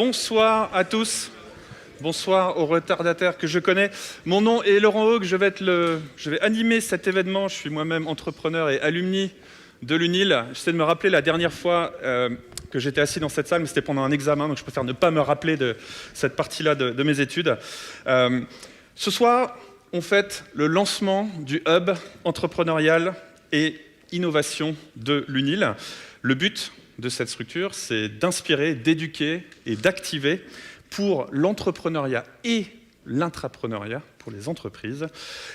Bonsoir à tous. Bonsoir aux retardataires que je connais. Mon nom est Laurent Haug, je vais animer cet événement. Je suis moi-même entrepreneur et alumni de l'UNIL. J'essaie de me rappeler la dernière fois que j'étais assis dans cette salle, mais c'était pendant un examen, donc je préfère ne pas me rappeler de cette partie-là de mes études. Ce soir, on fête le lancement du hub entrepreneurial et innovation de l'UNIL. Le but de cette structure, c'est d'inspirer, d'éduquer et d'activer pour l'entrepreneuriat et l'intrapreneuriat pour les entreprises.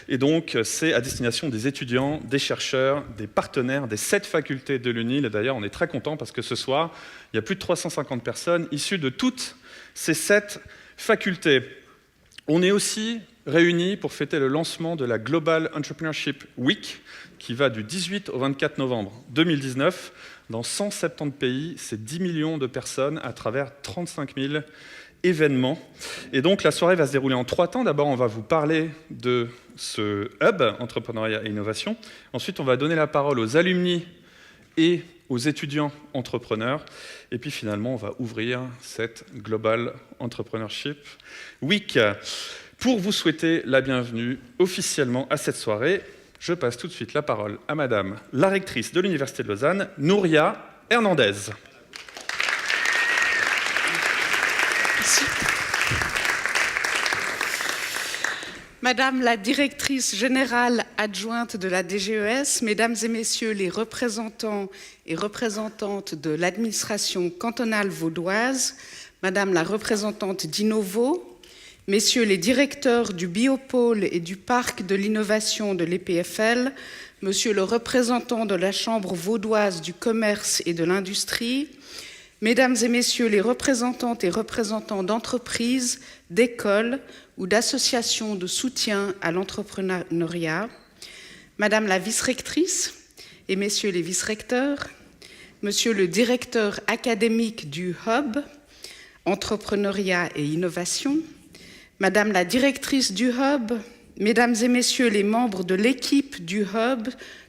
Et donc, c'est à destination des étudiants, des chercheurs, des partenaires des 7 facultés de l'UNIL. Et d'ailleurs, on est très content parce que ce soir, il y a plus de 350 personnes issues de toutes ces 7 facultés. On est aussi réunis pour fêter le lancement de la Global Entrepreneurship Week, qui va du 18 au 24 novembre 2019. Dans 170 pays, c'est 10 millions de personnes à travers 35 000 événements. Et donc, la soirée va se dérouler en 3 temps. D'abord, on va vous parler de ce hub, entrepreneuriat et innovation. Ensuite, on va donner la parole aux alumni et aux étudiants entrepreneurs. Et puis, finalement, on va ouvrir cette Global Entrepreneurship Week. Pour vous souhaiter la bienvenue officiellement à cette soirée, je passe tout de suite la parole à Madame la rectrice de l'Université de Lausanne, Nouria Hernandez. Madame la directrice générale adjointe de la DGES, Mesdames et Messieurs les représentants et représentantes de l'administration cantonale vaudoise, Madame la représentante d'Innovo, Messieurs les directeurs du Biopôle et du Parc de l'innovation de l'EPFL, Monsieur le représentant de la Chambre vaudoise du commerce et de l'industrie, Mesdames et Messieurs les représentantes et représentants d'entreprises, d'écoles ou d'associations de soutien à l'entrepreneuriat, Madame la vice-rectrice et Messieurs les vice-recteurs, Monsieur le directeur académique du Hub, Entrepreneuriat et Innovation, Madame la directrice du Hub, Mesdames et Messieurs les membres de l'équipe du Hub,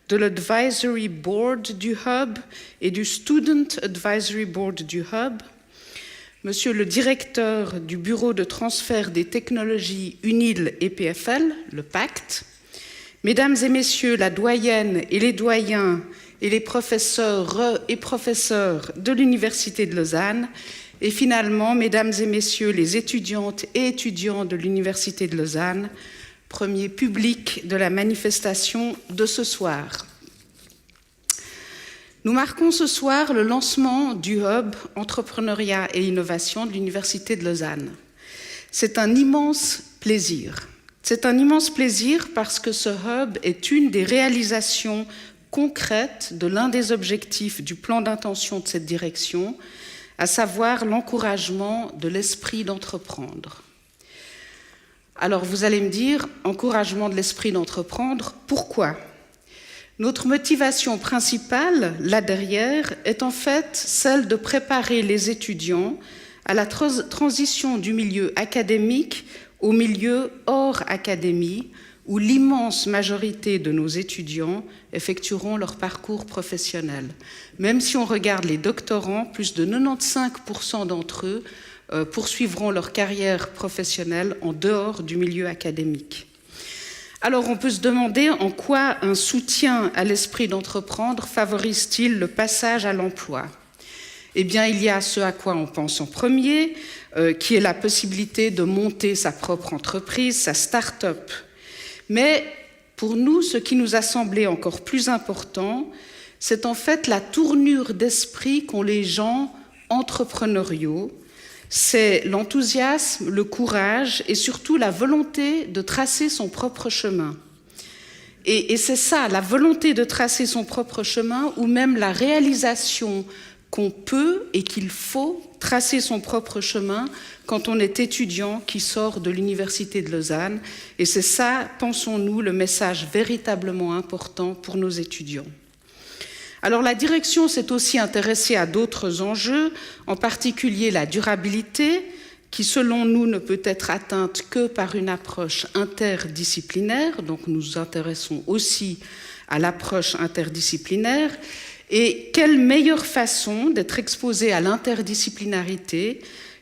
de l'Advisory Board du Hub et du Student Advisory Board du Hub, Monsieur le directeur du Bureau de transfert des technologies UNIL EPFL, le PACT, Mesdames et Messieurs la doyenne et les doyens et les professeurs et professeurs de l'Université de Lausanne, et finalement, Mesdames et Messieurs les étudiantes et étudiants de l'Université de Lausanne, premier public de la manifestation de ce soir. Nous marquons ce soir le lancement du Hub Entrepreneuriat et Innovation de l'Université de Lausanne. C'est un immense plaisir. C'est un immense plaisir parce que ce Hub est une des réalisations concrètes de l'un des objectifs du plan d'intention de cette direction, à savoir l'encouragement de l'esprit d'entreprendre. Alors vous allez me dire, encouragement de l'esprit d'entreprendre, pourquoi ? Notre motivation principale, là derrière, est en fait celle de préparer les étudiants à la transition du milieu académique au milieu hors académie, où l'immense majorité de nos étudiants effectueront leur parcours professionnel. Même si on regarde les doctorants, plus de 95% d'entre eux poursuivront leur carrière professionnelle en dehors du milieu académique. Alors on peut se demander en quoi un soutien à l'esprit d'entreprendre favorise-t-il le passage à l'emploi ? Eh bien, il y a ce à quoi on pense en premier, qui est la possibilité de monter sa propre entreprise, sa start-up. Mais pour nous, ce qui nous a semblé encore plus important, c'est en fait la tournure d'esprit qu'ont les gens entrepreneuriaux. C'est l'enthousiasme, le courage et surtout la volonté de tracer son propre chemin. Et c'est ça, la volonté de tracer son propre chemin ou même la réalisation qu'on peut et qu'il faut tracer son propre chemin quand on est étudiant qui sort de l'Université de Lausanne. Et c'est ça, pensons-nous, le message véritablement important pour nos étudiants. Alors la direction s'est aussi intéressée à d'autres enjeux, en particulier la durabilité, qui selon nous ne peut être atteinte que par une approche interdisciplinaire. Donc nous nous intéressons aussi à l'approche interdisciplinaire. Et quelle meilleure façon d'être exposé à l'interdisciplinarité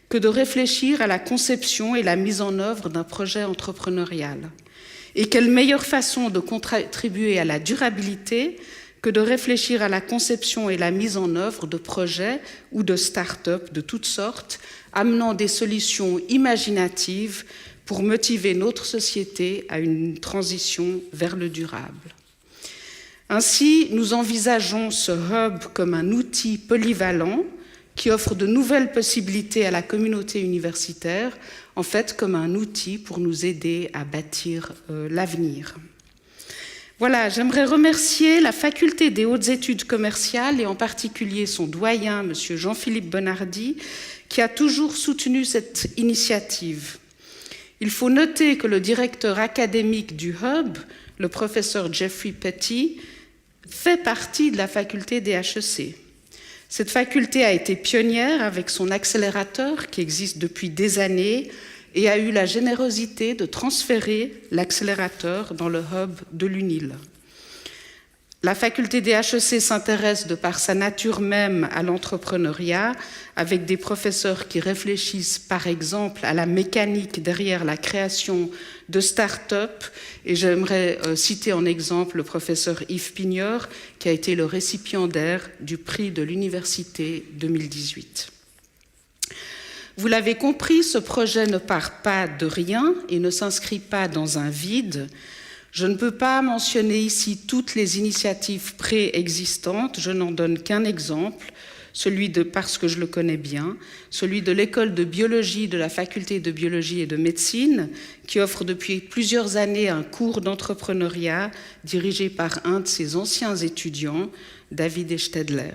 que de réfléchir à la conception et la mise en œuvre d'un projet entrepreneurial. Et quelle meilleure façon de contribuer à la durabilité que de réfléchir à la conception et la mise en œuvre de projets ou de start-up de toutes sortes, amenant des solutions imaginatives pour motiver notre société à une transition vers le durable. Ainsi, nous envisageons ce hub comme un outil polyvalent qui offre de nouvelles possibilités à la communauté universitaire, en fait comme un outil pour nous aider à bâtir l'avenir. Voilà, j'aimerais remercier la Faculté des hautes études commerciales et en particulier son doyen, M. Jean-Philippe Bonardi, qui a toujours soutenu cette initiative. Il faut noter que le directeur académique du Hub, le professeur Jeffrey Petty, fait partie de la faculté des HEC. Cette faculté a été pionnière avec son accélérateur qui existe depuis des années et a eu la générosité de transférer l'accélérateur dans le hub de l'UNIL. La faculté des HEC s'intéresse de par sa nature même à l'entrepreneuriat, avec des professeurs qui réfléchissent par exemple à la mécanique derrière la création de start-up. Et j'aimerais citer en exemple le professeur Yves Pigneur, qui a été le récipiendaire du prix de l'université 2018. Vous l'avez compris, ce projet ne part pas de rien et ne s'inscrit pas dans un vide. Je ne peux pas mentionner ici toutes les initiatives préexistantes, je n'en donne qu'un exemple, parce que je le connais bien, celui de l'école de biologie de la faculté de biologie et de médecine, qui offre depuis plusieurs années un cours d'entrepreneuriat dirigé par un de ses anciens étudiants, David Estedler.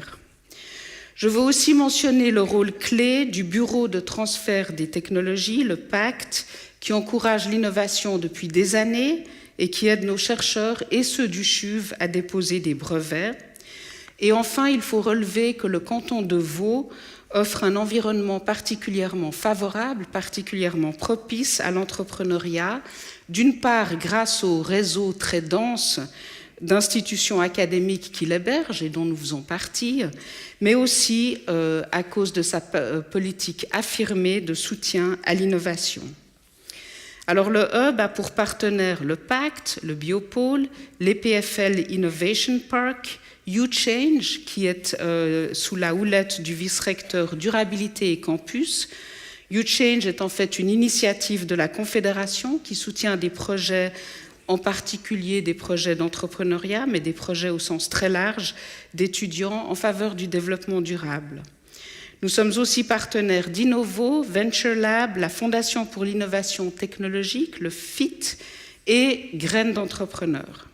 Je veux aussi mentionner le rôle clé du Bureau de transfert des technologies, le PACT, qui encourage l'innovation depuis des années et qui aide nos chercheurs et ceux du CHUV à déposer des brevets. Et enfin, il faut relever que le canton de Vaud offre un environnement particulièrement favorable, particulièrement propice à l'entrepreneuriat, d'une part grâce au réseau très dense d'institutions académiques qui l'hébergent et dont nous faisons partie, mais aussi à cause de sa politique affirmée de soutien à l'innovation. Alors le Hub a pour partenaires le Pacte, le Biopôle, l'EPFL Innovation Park, YouChange, qui est sous la houlette du vice-recteur Durabilité et Campus. YouChange est en fait une initiative de la Confédération qui soutient des projets, en particulier des projets d'entrepreneuriat, mais des projets au sens très large d'étudiants en faveur du développement durable. Nous sommes aussi partenaires d'Innovo, Venture Lab, la Fondation pour l'innovation technologique, le FIT et Graines d'entrepreneurs.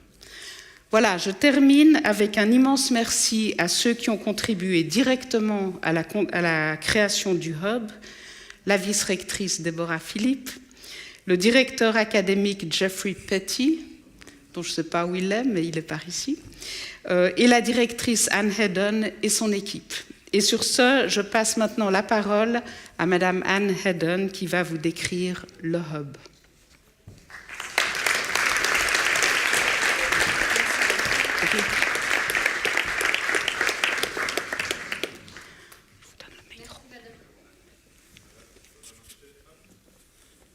Voilà, je termine avec un immense merci à ceux qui ont contribué directement à la création du Hub, la vice-rectrice Déborah Philippe, le directeur académique Jeffrey Petty, dont je ne sais pas où il est, mais il est par ici, et la directrice Anne Hedden et son équipe. Et sur ce, je passe maintenant la parole à Madame Anne Hedden qui va vous décrire le Hub.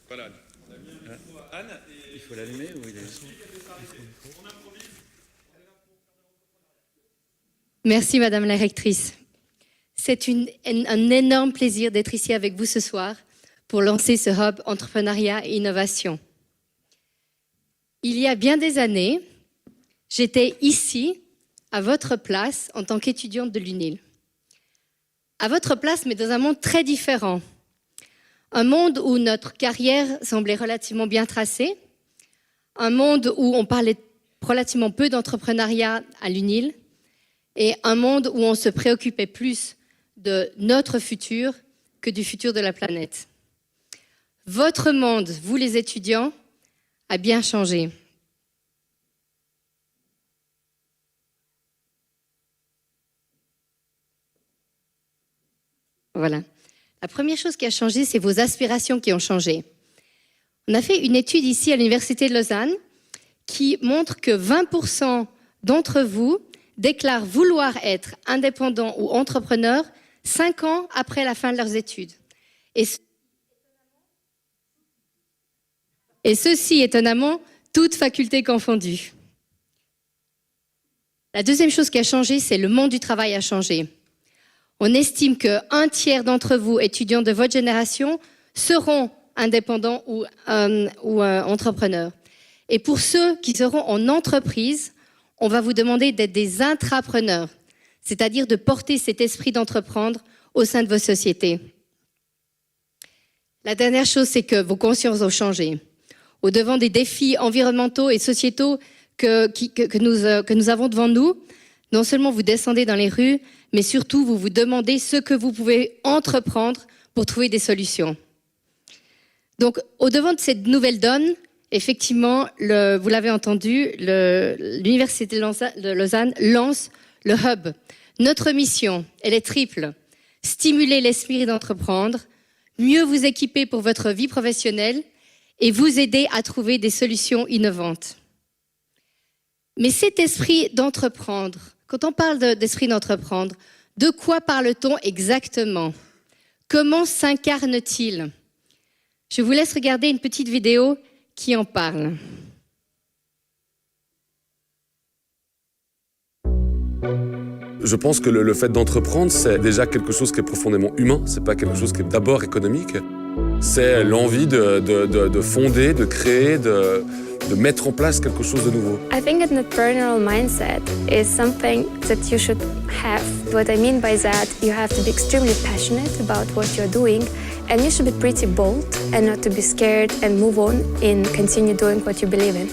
Voilà. Anne, il faut l'allumer ou il est... Merci Madame la rectrice. C'est un énorme plaisir d'être ici avec vous ce soir pour lancer ce hub entrepreneuriat et innovation. Il y a bien des années, j'étais ici, à votre place, en tant qu'étudiante de l'UNIL. À votre place, mais dans un monde très différent. Un monde où notre carrière semblait relativement bien tracée. Un monde où on parlait relativement peu d'entrepreneuriat à l'UNIL. Et un monde où on se préoccupait plus de notre futur que du futur de la planète. Votre monde, vous les étudiants, a bien changé. Voilà. La première chose qui a changé, c'est vos aspirations qui ont changé. On a fait une étude ici à l'Université de Lausanne qui montre que 20% d'entre vous déclarent vouloir être indépendants ou entrepreneurs 5 ans après la fin de leurs études. Et ceci, étonnamment, toutes facultés confondues. La deuxième chose qui a changé, c'est le monde du travail a changé. On estime qu'un tiers d'entre vous, étudiants de votre génération, seront indépendants ou entrepreneurs. Et pour ceux qui seront en entreprise, on va vous demander d'être des intrapreneurs, c'est-à-dire de porter cet esprit d'entreprendre au sein de vos sociétés. La dernière chose, c'est que vos consciences ont changé. Au-devant des défis environnementaux et sociétaux que nous avons devant nous, non seulement vous descendez dans les rues, mais surtout vous vous demandez ce que vous pouvez entreprendre pour trouver des solutions. Donc, au-devant de cette nouvelle donne, effectivement, vous l'avez entendu, l'Université de Lausanne lance le Hub. Notre mission, elle est triple. Stimuler l'esprit d'entreprendre, mieux vous équiper pour votre vie professionnelle et vous aider à trouver des solutions innovantes. Mais cet esprit d'entreprendre, quand on parle d'esprit d'entreprendre, de quoi parle-t-on exactement? Comment s'incarne-t-il? Je vous laisse regarder une petite vidéo qui en parle. Je pense que le fait d'entreprendre, c'est déjà quelque chose qui est profondément humain. C'est pas quelque chose qui est d'abord économique. C'est l'envie de fonder, de créer, de mettre en place quelque chose de nouveau. I think an entrepreneurial mindset is something that you should have. What I mean by that, you have to be extremely passionate about what you're doing, and you should be pretty bold and not to be scared and move on and continue doing what you believe in.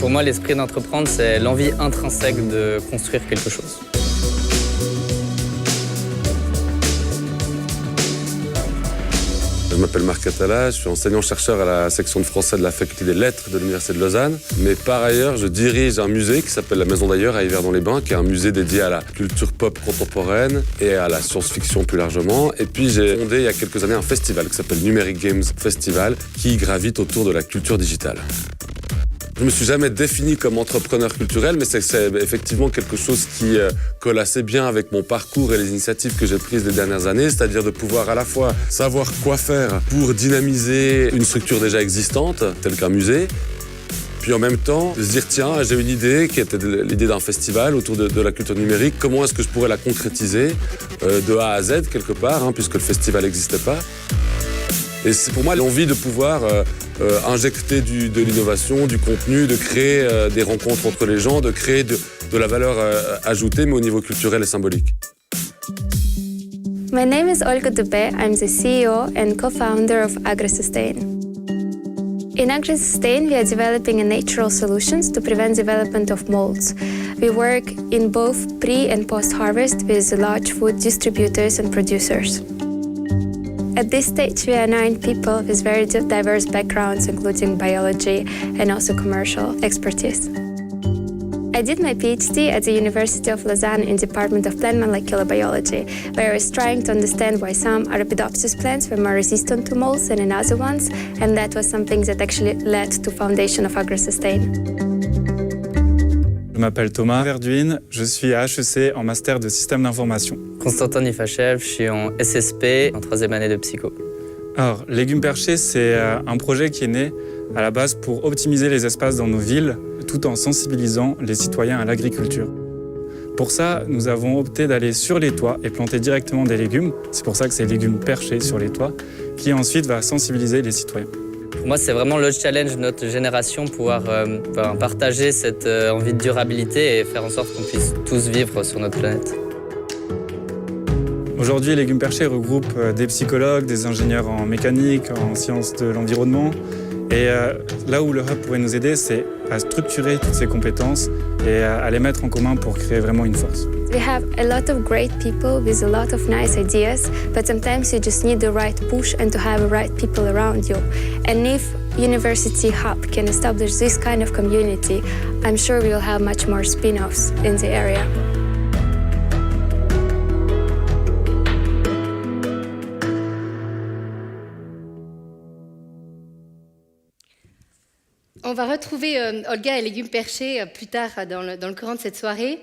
Pour moi, l'esprit d'entreprendre, c'est l'envie intrinsèque de construire quelque chose. Je m'appelle Marc Atala, je suis enseignant-chercheur à la section de français de la faculté des lettres de l'Université de Lausanne. Mais par ailleurs, je dirige un musée qui s'appelle la Maison d'Ailleurs à Yverdon-les-Bains, qui est un musée dédié à la culture pop contemporaine et à la science-fiction plus largement. Et puis j'ai fondé il y a quelques années un festival qui s'appelle Numeric Games Festival, qui gravite autour de la culture digitale. Je me suis jamais défini comme entrepreneur culturel, mais c'est effectivement quelque chose qui colle assez bien avec mon parcours et les initiatives que j'ai prises les dernières années, c'est-à-dire de pouvoir à la fois savoir quoi faire pour dynamiser une structure déjà existante, telle qu'un musée, puis en même temps de se dire tiens, j'ai une idée qui était l'idée d'un festival autour de la culture numérique, comment est-ce que je pourrais la concrétiser de A à Z quelque part, puisque le festival n'existait pas. Et c'est pour moi l'envie de pouvoir injecter de l'innovation, du contenu, de créer des rencontres entre les gens, de créer de la valeur ajoutée, mais au niveau culturel et symbolique. My name is Olga Dube. I'm the CEO and co-founder of AgriSustain. In AgriSustain, we are developing natural solutions to prevent development of molds. We work in both pre- and post-harvest with large food distributors and producers. At this stage, we are 9 people with very diverse backgrounds, including biology and also commercial expertise. I did my PhD at the University of Lausanne in the Department of Plant Molecular Biology, where I was trying to understand why some Arabidopsis plants were more resistant to molds than in other ones, and that was something that actually led to foundation of AgriSustain. Je m'appelle Thomas Verduin, je suis à HEC en master de système d'information. Constantin Nifachev, je suis en SSP, en 3e année de psycho. Alors, Légumes Perchés, c'est un projet qui est né à la base pour optimiser les espaces dans nos villes, tout en sensibilisant les citoyens à l'agriculture. Pour ça, nous avons opté d'aller sur les toits et planter directement des légumes. C'est pour ça que c'est Légumes Perchés sur les toits, qui ensuite va sensibiliser les citoyens. Pour moi, c'est vraiment le challenge de notre génération, pouvoir partager cette envie de durabilité et faire en sorte qu'on puisse tous vivre sur notre planète. Aujourd'hui, Légumes Perchés regroupe des psychologues, des ingénieurs en mécanique, en sciences de l'environnement. Et là où le Hub pourrait nous aider, c'est à structurer toutes ces compétences et à les mettre en commun pour créer vraiment une force. We have a lot of great people with a lot of nice ideas, but sometimes you just need the right push and to have the right people around you. And if University Hub can establish this kind of community, I'm sure we will have much more spin-offs in the area. On va retrouver Olga et Légumes Perchés plus tard dans le courant de cette soirée.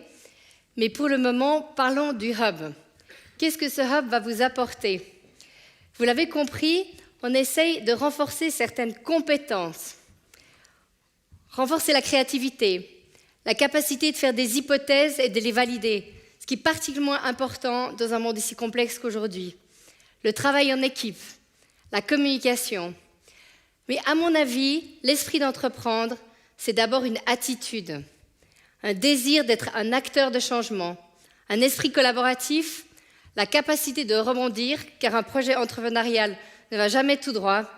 Mais pour le moment, parlons du Hub. Qu'est-ce que ce Hub va vous apporter? Vous l'avez compris, on essaye de renforcer certaines compétences, renforcer la créativité, la capacité de faire des hypothèses et de les valider, ce qui est particulièrement important dans un monde aussi complexe qu'aujourd'hui. Le travail en équipe, la communication. Mais à mon avis, l'esprit d'entreprendre, c'est d'abord une attitude, un désir d'être un acteur de changement, un esprit collaboratif, la capacité de rebondir, car un projet entrepreneurial ne va jamais tout droit,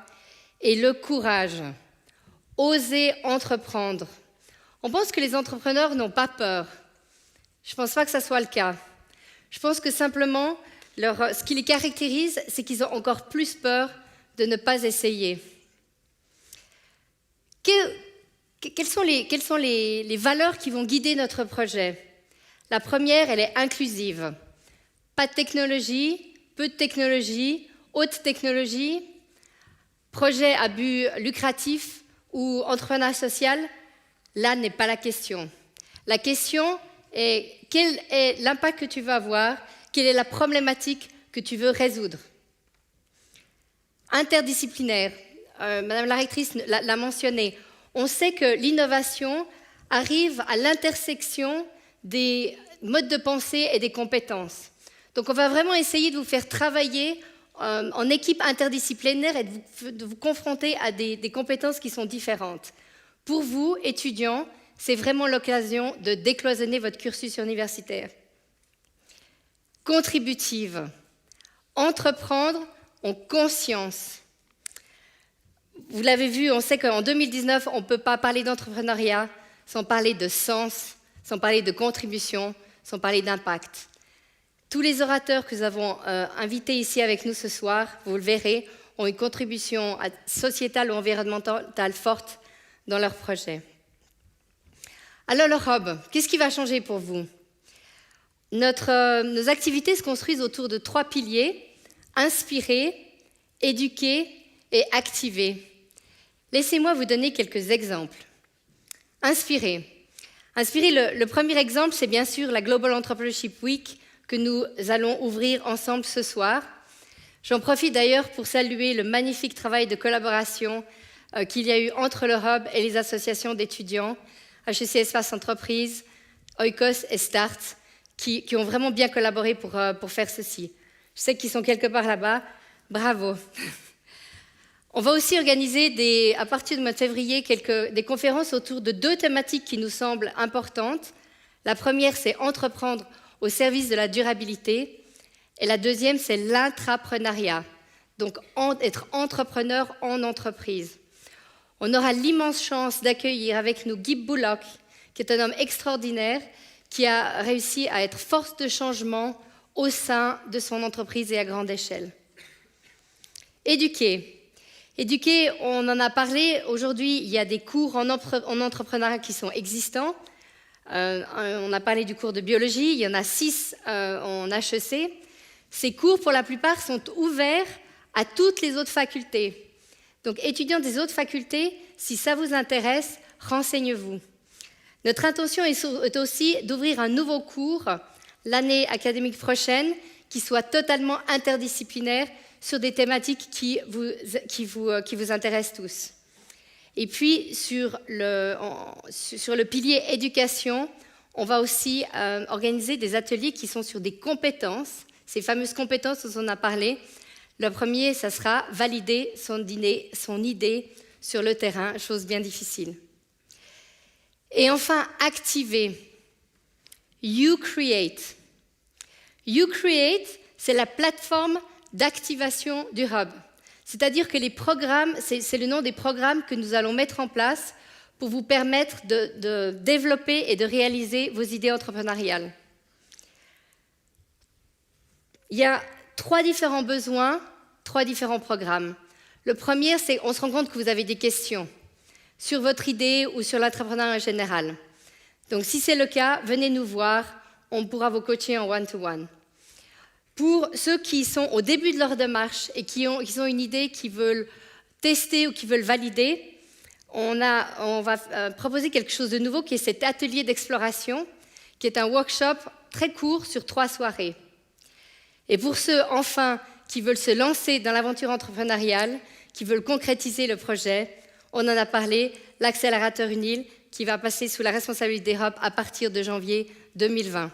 et le courage, oser entreprendre. On pense que les entrepreneurs n'ont pas peur. Je ne pense pas que ça soit le cas. Je pense que simplement, ce qui les caractérise, c'est qu'ils ont encore plus peur de ne pas essayer. Quelles sont les valeurs qui vont guider notre projet? La première, elle est inclusive. Pas de technologie, peu de technologie, haute technologie, projet à but lucratif ou entrepreneuriat social, là n'est pas la question. La question est quel est l'impact que tu veux avoir, quelle est la problématique que tu veux résoudre. Interdisciplinaire, Madame la rectrice l'a mentionné, on sait que l'innovation arrive à l'intersection des modes de pensée et des compétences. Donc on va vraiment essayer de vous faire travailler en équipe interdisciplinaire et de vous confronter à des compétences qui sont différentes. Pour vous, étudiants, c'est vraiment l'occasion de décloisonner votre cursus universitaire. Contributive, entreprendre en conscience. Vous l'avez vu, on sait qu'en 2019, on ne peut pas parler d'entrepreneuriat sans parler de sens, sans parler de contribution, sans parler d'impact. Tous les orateurs que nous avons invités ici avec nous ce soir, vous le verrez, ont une contribution sociétale ou environnementale forte dans leur projet. Alors le hub, qu'est-ce qui va changer pour vous? Nos activités se construisent autour de 3 piliers, inspirer, éduquer et activer. Laissez-moi vous donner quelques exemples. Inspirer. Le premier exemple, c'est bien sûr la Global Entrepreneurship Week que nous allons ouvrir ensemble ce soir. J'en profite d'ailleurs pour saluer le magnifique travail de collaboration qu'il y a eu entre le Hub et les associations d'étudiants, HEC Espace Entreprise, Oikos et Start, qui ont vraiment bien collaboré pour faire ceci. Je sais qu'ils sont quelque part là-bas. Bravo. On va aussi organiser à partir du mois de février des conférences autour de 2 thématiques qui nous semblent importantes. La première, c'est entreprendre au service de la durabilité. Et la deuxième, c'est l'intrapreneuriat. Donc, être entrepreneur en entreprise. On aura l'immense chance d'accueillir avec nous Guy Bullock, qui est un homme extraordinaire, qui a réussi à être force de changement au sein de son entreprise et à grande échelle. Éduquer, on en a parlé. Aujourd'hui, il y a des cours en entrepreneuriat qui sont existants. On a parlé du cours de biologie, il y en a 6 en HEC. Ces cours, pour la plupart, sont ouverts à toutes les autres facultés. Donc, étudiants des autres facultés, si ça vous intéresse, renseignez-vous. Notre intention est aussi d'ouvrir un nouveau cours l'année académique prochaine qui soit totalement interdisciplinaire sur des thématiques qui vous intéressent tous. Et puis, sur le pilier éducation, on va aussi organiser des ateliers qui sont sur des compétences, ces fameuses compétences dont on a parlé. Le premier, ça sera valider son idée sur le terrain, chose bien difficile. Et enfin, activer. You Create. You Create, c'est la plateforme d'activation du Hub. C'est-à-dire que les programmes, c'est le nom des programmes que nous allons mettre en place pour vous permettre de développer et de réaliser vos idées entrepreneuriales. Il y a 3 différents besoins, 3 différents programmes. Le premier, c'est on se rend compte que vous avez des questions sur votre idée ou sur l'entrepreneuriat en général. Donc, si c'est le cas, venez nous voir, on pourra vous coacher en one-to-one. Pour ceux qui sont au début de leur démarche et qui ont une idée, qui veulent tester ou qui veulent valider, on va proposer quelque chose de nouveau qui est cet atelier d'exploration, qui est un workshop très court sur 3 soirées. Et pour ceux, enfin, qui veulent se lancer dans l'aventure entrepreneuriale, qui veulent concrétiser le projet. On en a parlé, l'accélérateur UNIL, qui va passer sous la responsabilité des hubs à partir de janvier 2020.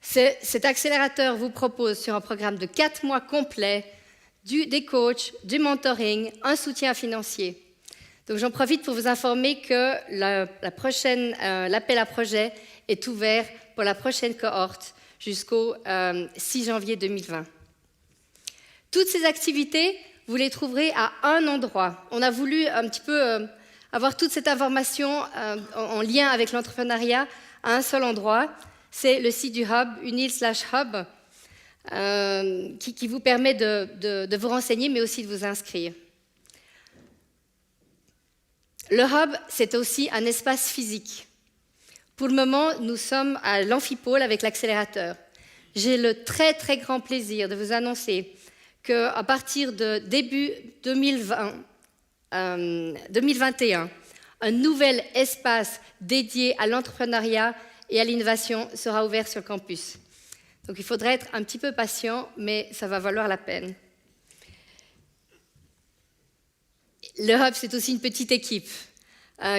Cet accélérateur vous propose sur un programme de 4 mois complet des coachs, du mentoring, un soutien financier. Donc j'en profite pour vous informer que l'appel à projet est ouvert pour la prochaine cohorte jusqu'au 6 janvier 2020. Toutes ces activités, vous les trouverez à un endroit. On a voulu un petit peu avoir toute cette information en lien avec l'entrepreneuriat à un seul endroit. C'est le site du Hub, unil/hub, qui vous permet de vous renseigner, mais aussi de vous inscrire. Le Hub, c'est aussi un espace physique. Pour le moment, nous sommes à l'Amphipôle avec l'accélérateur. J'ai le très, très grand plaisir de vous annoncer qu'à partir de début 2021, un nouvel espace dédié à l'entrepreneuriat et à l'innovation sera ouvert sur le campus. Donc il faudra être un petit peu patient, mais ça va valoir la peine. Le Hub, c'est aussi une petite équipe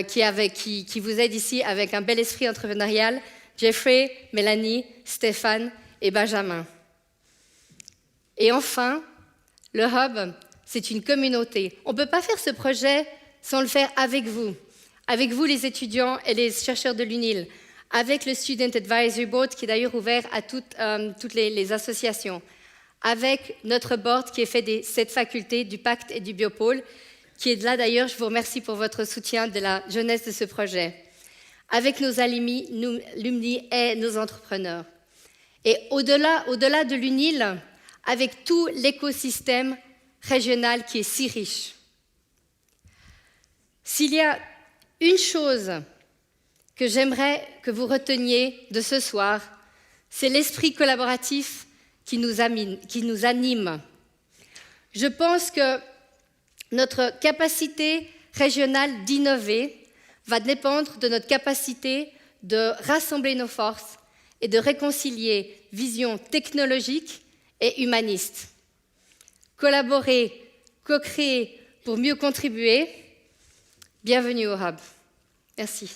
qui vous aide ici avec un bel esprit entrepreneurial. Jeffrey, Mélanie, Stéphane et Benjamin. Et enfin, le Hub, c'est une communauté. On ne peut pas faire ce projet sans le faire avec vous les étudiants et les chercheurs de l'UNIL, avec le Student Advisory Board qui est d'ailleurs ouvert à toutes les associations, avec notre board qui est fait des 7 facultés du Pacte et du Biopôle, qui est là d'ailleurs. Je vous remercie pour votre soutien de la jeunesse de ce projet, avec nos alumni et nos entrepreneurs. Et au-delà de l'UNIL, avec tout l'écosystème régional qui est si riche. S'il y a une chose que j'aimerais que vous reteniez de ce soir, c'est l'esprit collaboratif qui nous anime. Je pense que notre capacité régionale d'innover va dépendre de notre capacité de rassembler nos forces et de réconcilier vision technologique et humaniste. Collaborer, co-créer pour mieux contribuer. Bienvenue au Hub. Merci.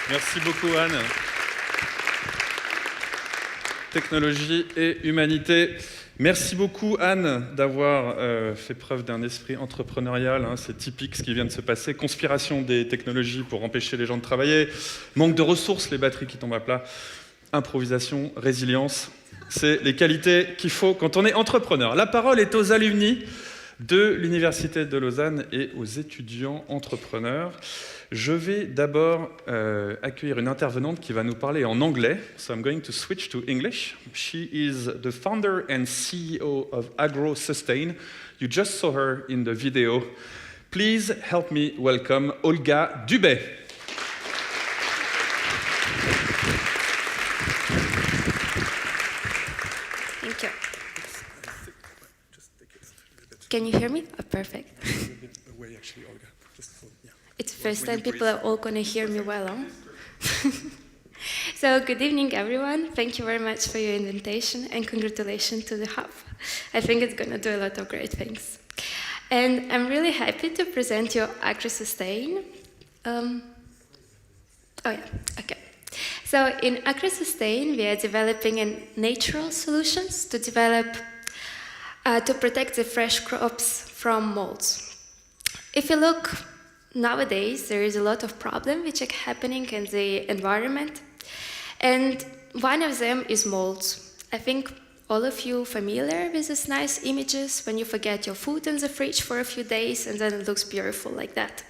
Merci beaucoup, Anne. Technologie et humanité. Merci beaucoup, Anne, d'avoir fait preuve d'un esprit entrepreneurial. C'est typique ce qui vient de se passer. Conspiration des technologies pour empêcher les gens de travailler. Manque de ressources, les batteries qui tombent à plat. Improvisation, résilience. C'est les qualités qu'il faut quand on est entrepreneur. La parole est aux alumni de l'Université de Lausanne et aux étudiants entrepreneurs. Je vais d'abord accueillir une intervenante qui va nous parler en anglais. So I'm going to switch to English. She is the founder and CEO of AgroSustain. You just saw her in the video. Please help me welcome Olga Dubé. Thank you. Can you hear me? Oh, perfect. It's the first time people are all going to hear me well, huh? So, good evening, everyone. Thank you very much for your invitation and congratulations to the Hub. I think it's going to do a lot of great things. And I'm really happy to present you AgroSustain. So, in AgroSustain, we are developing natural solutions to protect the fresh crops from molds. If you look nowadays, there is a lot of problems which are happening in the environment, and one of them is molds. I think all of you are familiar with these nice images when you forget your food in the fridge for a few days and then it looks beautiful like that.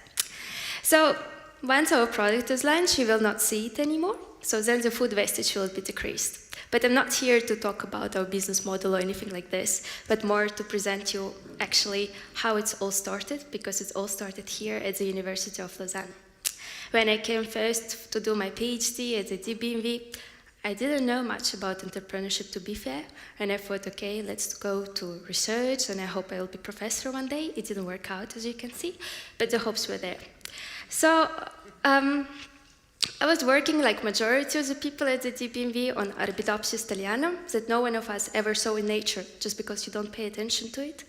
So once our product is launched, you will not see it anymore, so then the food wastage will be decreased. But I'm not here to talk about our business model or anything like this, but more to present you actually how it's all started, because it all started here at the University of Lausanne. When I came first to do my PhD at the DBMV, I didn't know much about entrepreneurship, to be fair, and I thought, okay, let's go to research, and I hope I'll be professor one day. It didn't work out, as you can see, but the hopes were there. So I was working like majority of the people at the DBMV on Arabidopsis thaliana that no one of us ever saw in nature just because you don't pay attention to it.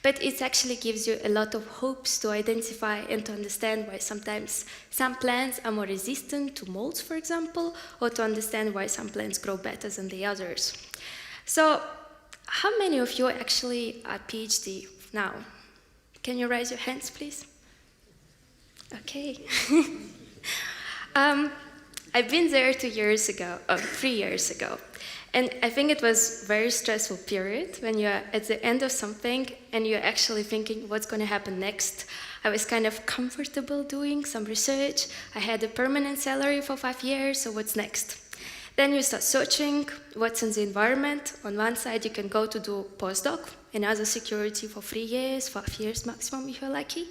But it actually gives you a lot of hopes to identify and to understand why sometimes some plants are more resistant to molds, for example, or to understand why some plants grow better than the others. So how many of you actually are PhD now? Can you raise your hands, please? Okay. I've been there 3 years ago. And I think it was a very stressful period when you're at the end of something and you're actually thinking what's going to happen next. I was kind of comfortable doing some research. I had a permanent salary for 5 years, so what's next? Then you start searching what's in the environment. On one side, you can go to do postdoc, another security for 3 years, 5 years maximum if you're lucky.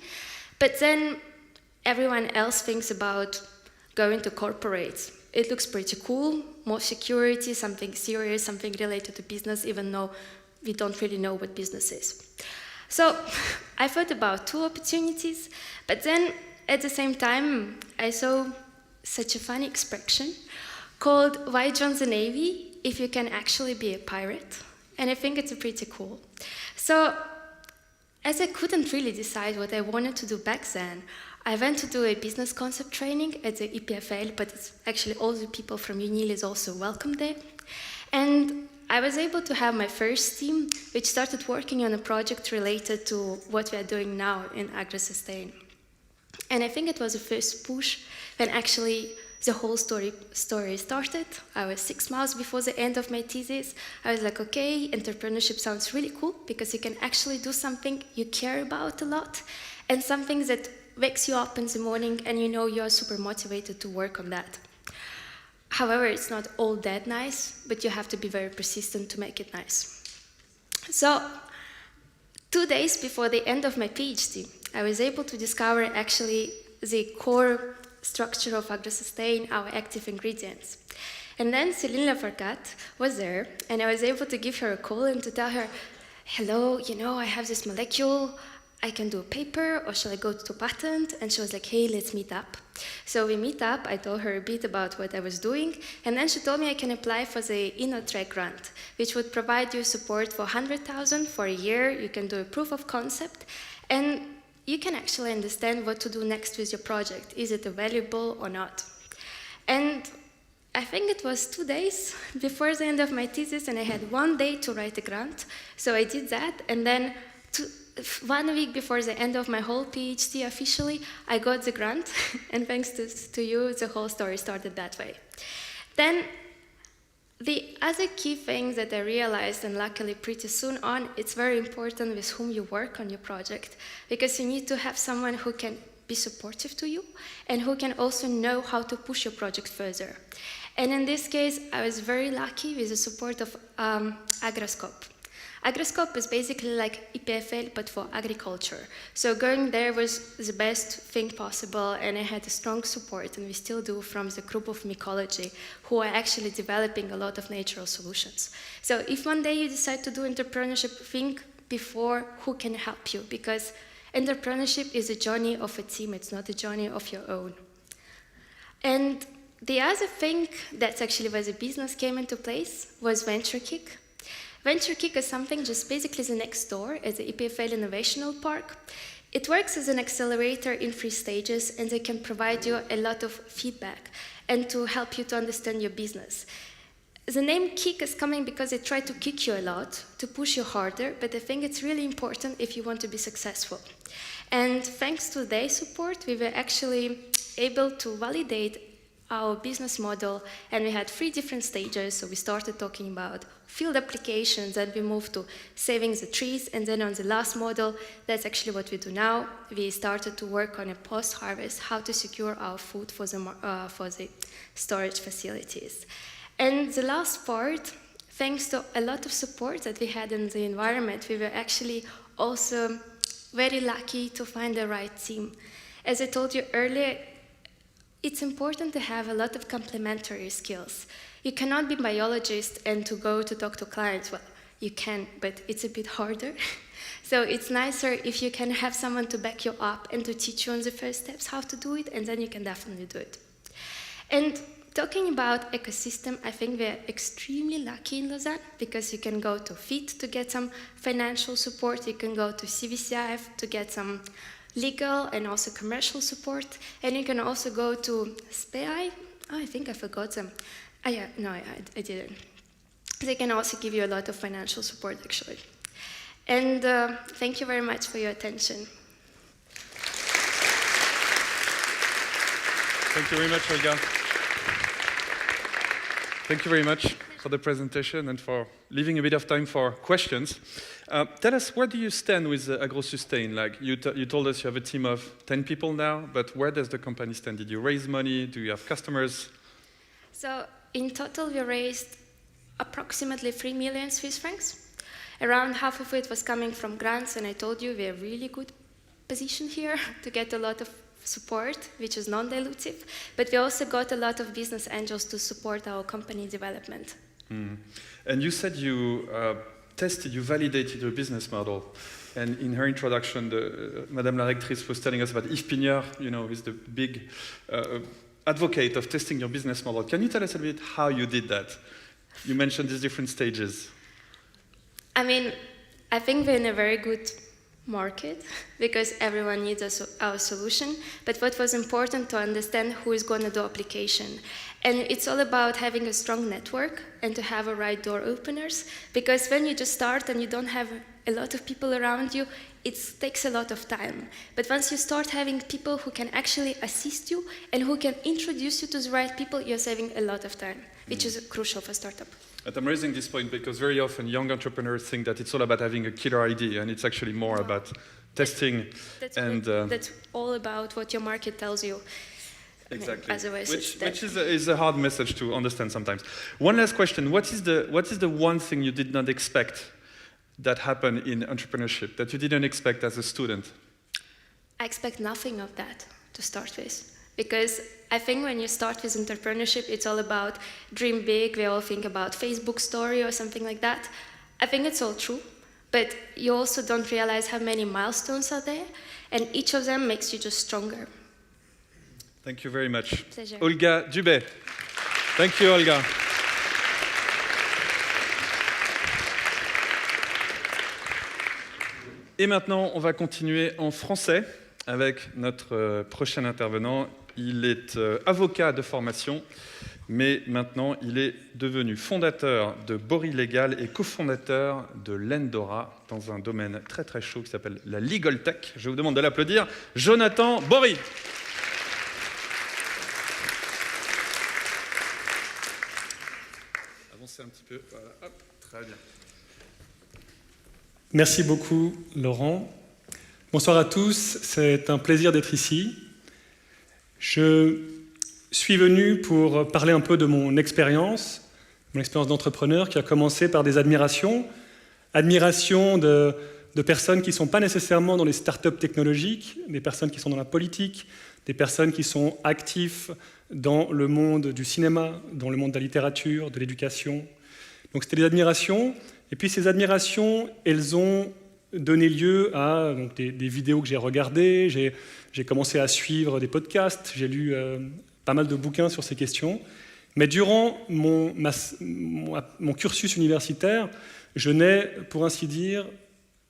But then everyone else thinks about going to corporates. It looks pretty cool, more security, something serious, something related to business, even though we don't really know what business is. So I thought about 2 opportunities, but then at the same time, I saw such a funny expression called "Why join the Navy if you can actually be a pirate?" And I think it's pretty cool. So as I couldn't really decide what I wanted to do back then, I went to do a business concept training at the EPFL, but it's actually all the people from UNIL is also welcome there. And I was able to have my first team, which started working on a project related to what we are doing now in AgriSustain. And I think it was the first push when actually the whole story started. I was 6 months before the end of my thesis. I was like, okay, entrepreneurship sounds really cool because you can actually do something you care about a lot and something that wakes you up in the morning and you know you are super motivated to work on that. However, it's not all that nice, but you have to be very persistent to make it nice. So 2 days before the end of my PhD, I was able to discover actually the core structure of AgriSustain, our active ingredients. And then Céline Laforcade was there, and I was able to give her a call and to tell her, hello, you know, I have this molecule, I can do a paper, or shall I go to patent? And she was like, hey, let's meet up. So we meet up, I told her a bit about what I was doing, and then she told me I can apply for the InnoTrack grant, which would provide you support for 100,000 for a year. You can do a proof of concept, and you can actually understand what to do next with your project. Is it valuable or not? And I think it was 2 days before the end of my thesis, and I had 1 day to write a grant. So I did that, and then 1 week before the end of my whole PhD officially, I got the grant, and thanks to you, the whole story started that way. Then the other key thing that I realized, and luckily pretty soon on, it's very important with whom you work on your project, because you need to have someone who can be supportive to you and who can also know how to push your project further. And in this case, I was very lucky with the support of Agroscope. Agroscope is basically like EPFL, but for agriculture. So going there was the best thing possible, and I had a strong support, and we still do, from the group of mycology, who are actually developing a lot of natural solutions. So if one day you decide to do entrepreneurship, think before who can help you, because entrepreneurship is a journey of a team, it's not a journey of your own. And the other thing that's actually where the business came into place was VentureKick. VentureKick is something just basically the next door at the EPFL Innovational Park. It works as an accelerator in 3 stages, and they can provide you a lot of feedback and to help you to understand your business. The name kick is coming because they try to kick you a lot, to push you harder, but I think it's really important if you want to be successful. And thanks to their support, we were actually able to validate our business model, and we had 3 different stages. So we started talking about field applications, and we moved to saving the trees, and then on the last model, that's actually what we do now. We started to work on a post-harvest, how to secure our food for the storage facilities. And the last part, thanks to a lot of support that we had in the environment, we were actually also very lucky to find the right team. As I told you earlier, it's important to have a lot of complementary skills. You cannot be a biologist and to go to talk to clients. Well, you can, but it's a bit harder. So it's nicer if you can have someone to back you up and to teach you on the first steps how to do it, and then you can definitely do it. And talking about ecosystem, I think we're extremely lucky in Lausanne because you can go to FIT to get some financial support, you can go to CVCIF to get some legal and also commercial support, and you can also go to SPEI. Oh, I think I forgot some. Oh yeah, no, I didn't. They can also give you a lot of financial support, actually. And thank you very much for your attention. Thank you very much, Olga. Thank you very much for the presentation and for leaving a bit of time for questions. Tell us, where do you stand with AgroSustain? Like you told us you have a team of 10 people now, but where does the company stand? Did you raise money? Do you have customers? So in total, we raised approximately 3 million Swiss francs. Around half of it was coming from grants, and I told you we're really good position here to get a lot of support, which is non-dilutive, but we also got a lot of business angels to support our company development. And you said you you validated your business model. And in her introduction, Madame la Rectrice was telling us about Yves Pigneur, who's the big advocate of testing your business model. Can you tell us a bit how you did that? You mentioned these different stages. I mean, I think we're in a very good market because everyone needs our solution, but what was important to understand who is going to do application. And it's all about having a strong network and to have a right door openers, because when you just start and you don't have a lot of people around you, it takes a lot of time. But once you start having people who can actually assist you and who can introduce you to the right people, you're saving a lot of time, which is crucial for startup. But I'm raising this point because very often young entrepreneurs think that it's all about having a killer idea, and it's actually more about testing. That's all about what your market tells you. Exactly. Otherwise, which is a hard message to understand sometimes. One last question: what is the one thing you did not expect that happened in entrepreneurship that you didn't expect as a student? I expect nothing of that to start with. Because I think when you start with entrepreneurship, it's all about dream big. We all think about Facebook story or something like that. I think it's all true, but you also don't realize how many milestones are there, and each of them makes you just stronger. Thank you very much. Pleasure. Olga Dubé. Thank you, Olga. Et maintenant, on va continuer en français avec notre prochain intervenant. Il est avocat de formation, mais maintenant il est devenu fondateur de Bory Legal et cofondateur de Lendora dans un domaine très très chaud qui s'appelle la Legal Tech. Je vous demande de l'applaudir, Jonathan Bory. Avancez un petit peu, voilà, hop, très bien. Merci beaucoup, Laurent. Bonsoir à tous, c'est un plaisir d'être ici. Je suis venu pour parler un peu de mon expérience d'entrepreneur qui a commencé par des admirations de personnes qui ne sont pas nécessairement dans les startups technologiques, des personnes qui sont dans la politique, des personnes qui sont actives dans le monde du cinéma, dans le monde de la littérature, de l'éducation. Donc c'était des admirations, et puis ces admirations, elles ont donné lieu à des vidéos que j'ai regardées, j'ai commencé à suivre des podcasts, j'ai lu pas mal de bouquins sur ces questions. Mais durant mon cursus universitaire, je n'ai, pour ainsi dire,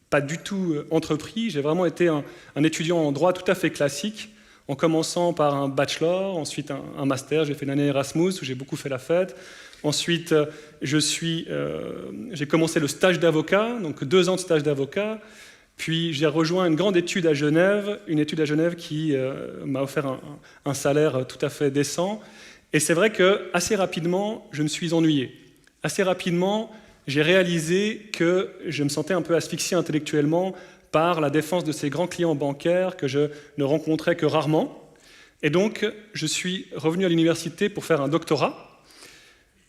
pas du tout entrepris. J'ai vraiment été un étudiant en droit tout à fait classique, en commençant par un bachelor, ensuite un master. J'ai fait une année Erasmus où j'ai beaucoup fait la fête. Ensuite, j'ai commencé le stage d'avocat, donc 2 ans de stage d'avocat. Puis j'ai rejoint une grande étude à Genève, qui m'a offert un salaire tout à fait décent. Et c'est vrai qu'assez rapidement, je me suis ennuyé. Assez rapidement, j'ai réalisé que je me sentais un peu asphyxié intellectuellement par la défense de ces grands clients bancaires que je ne rencontrais que rarement. Et donc, je suis revenu à l'université pour faire un doctorat.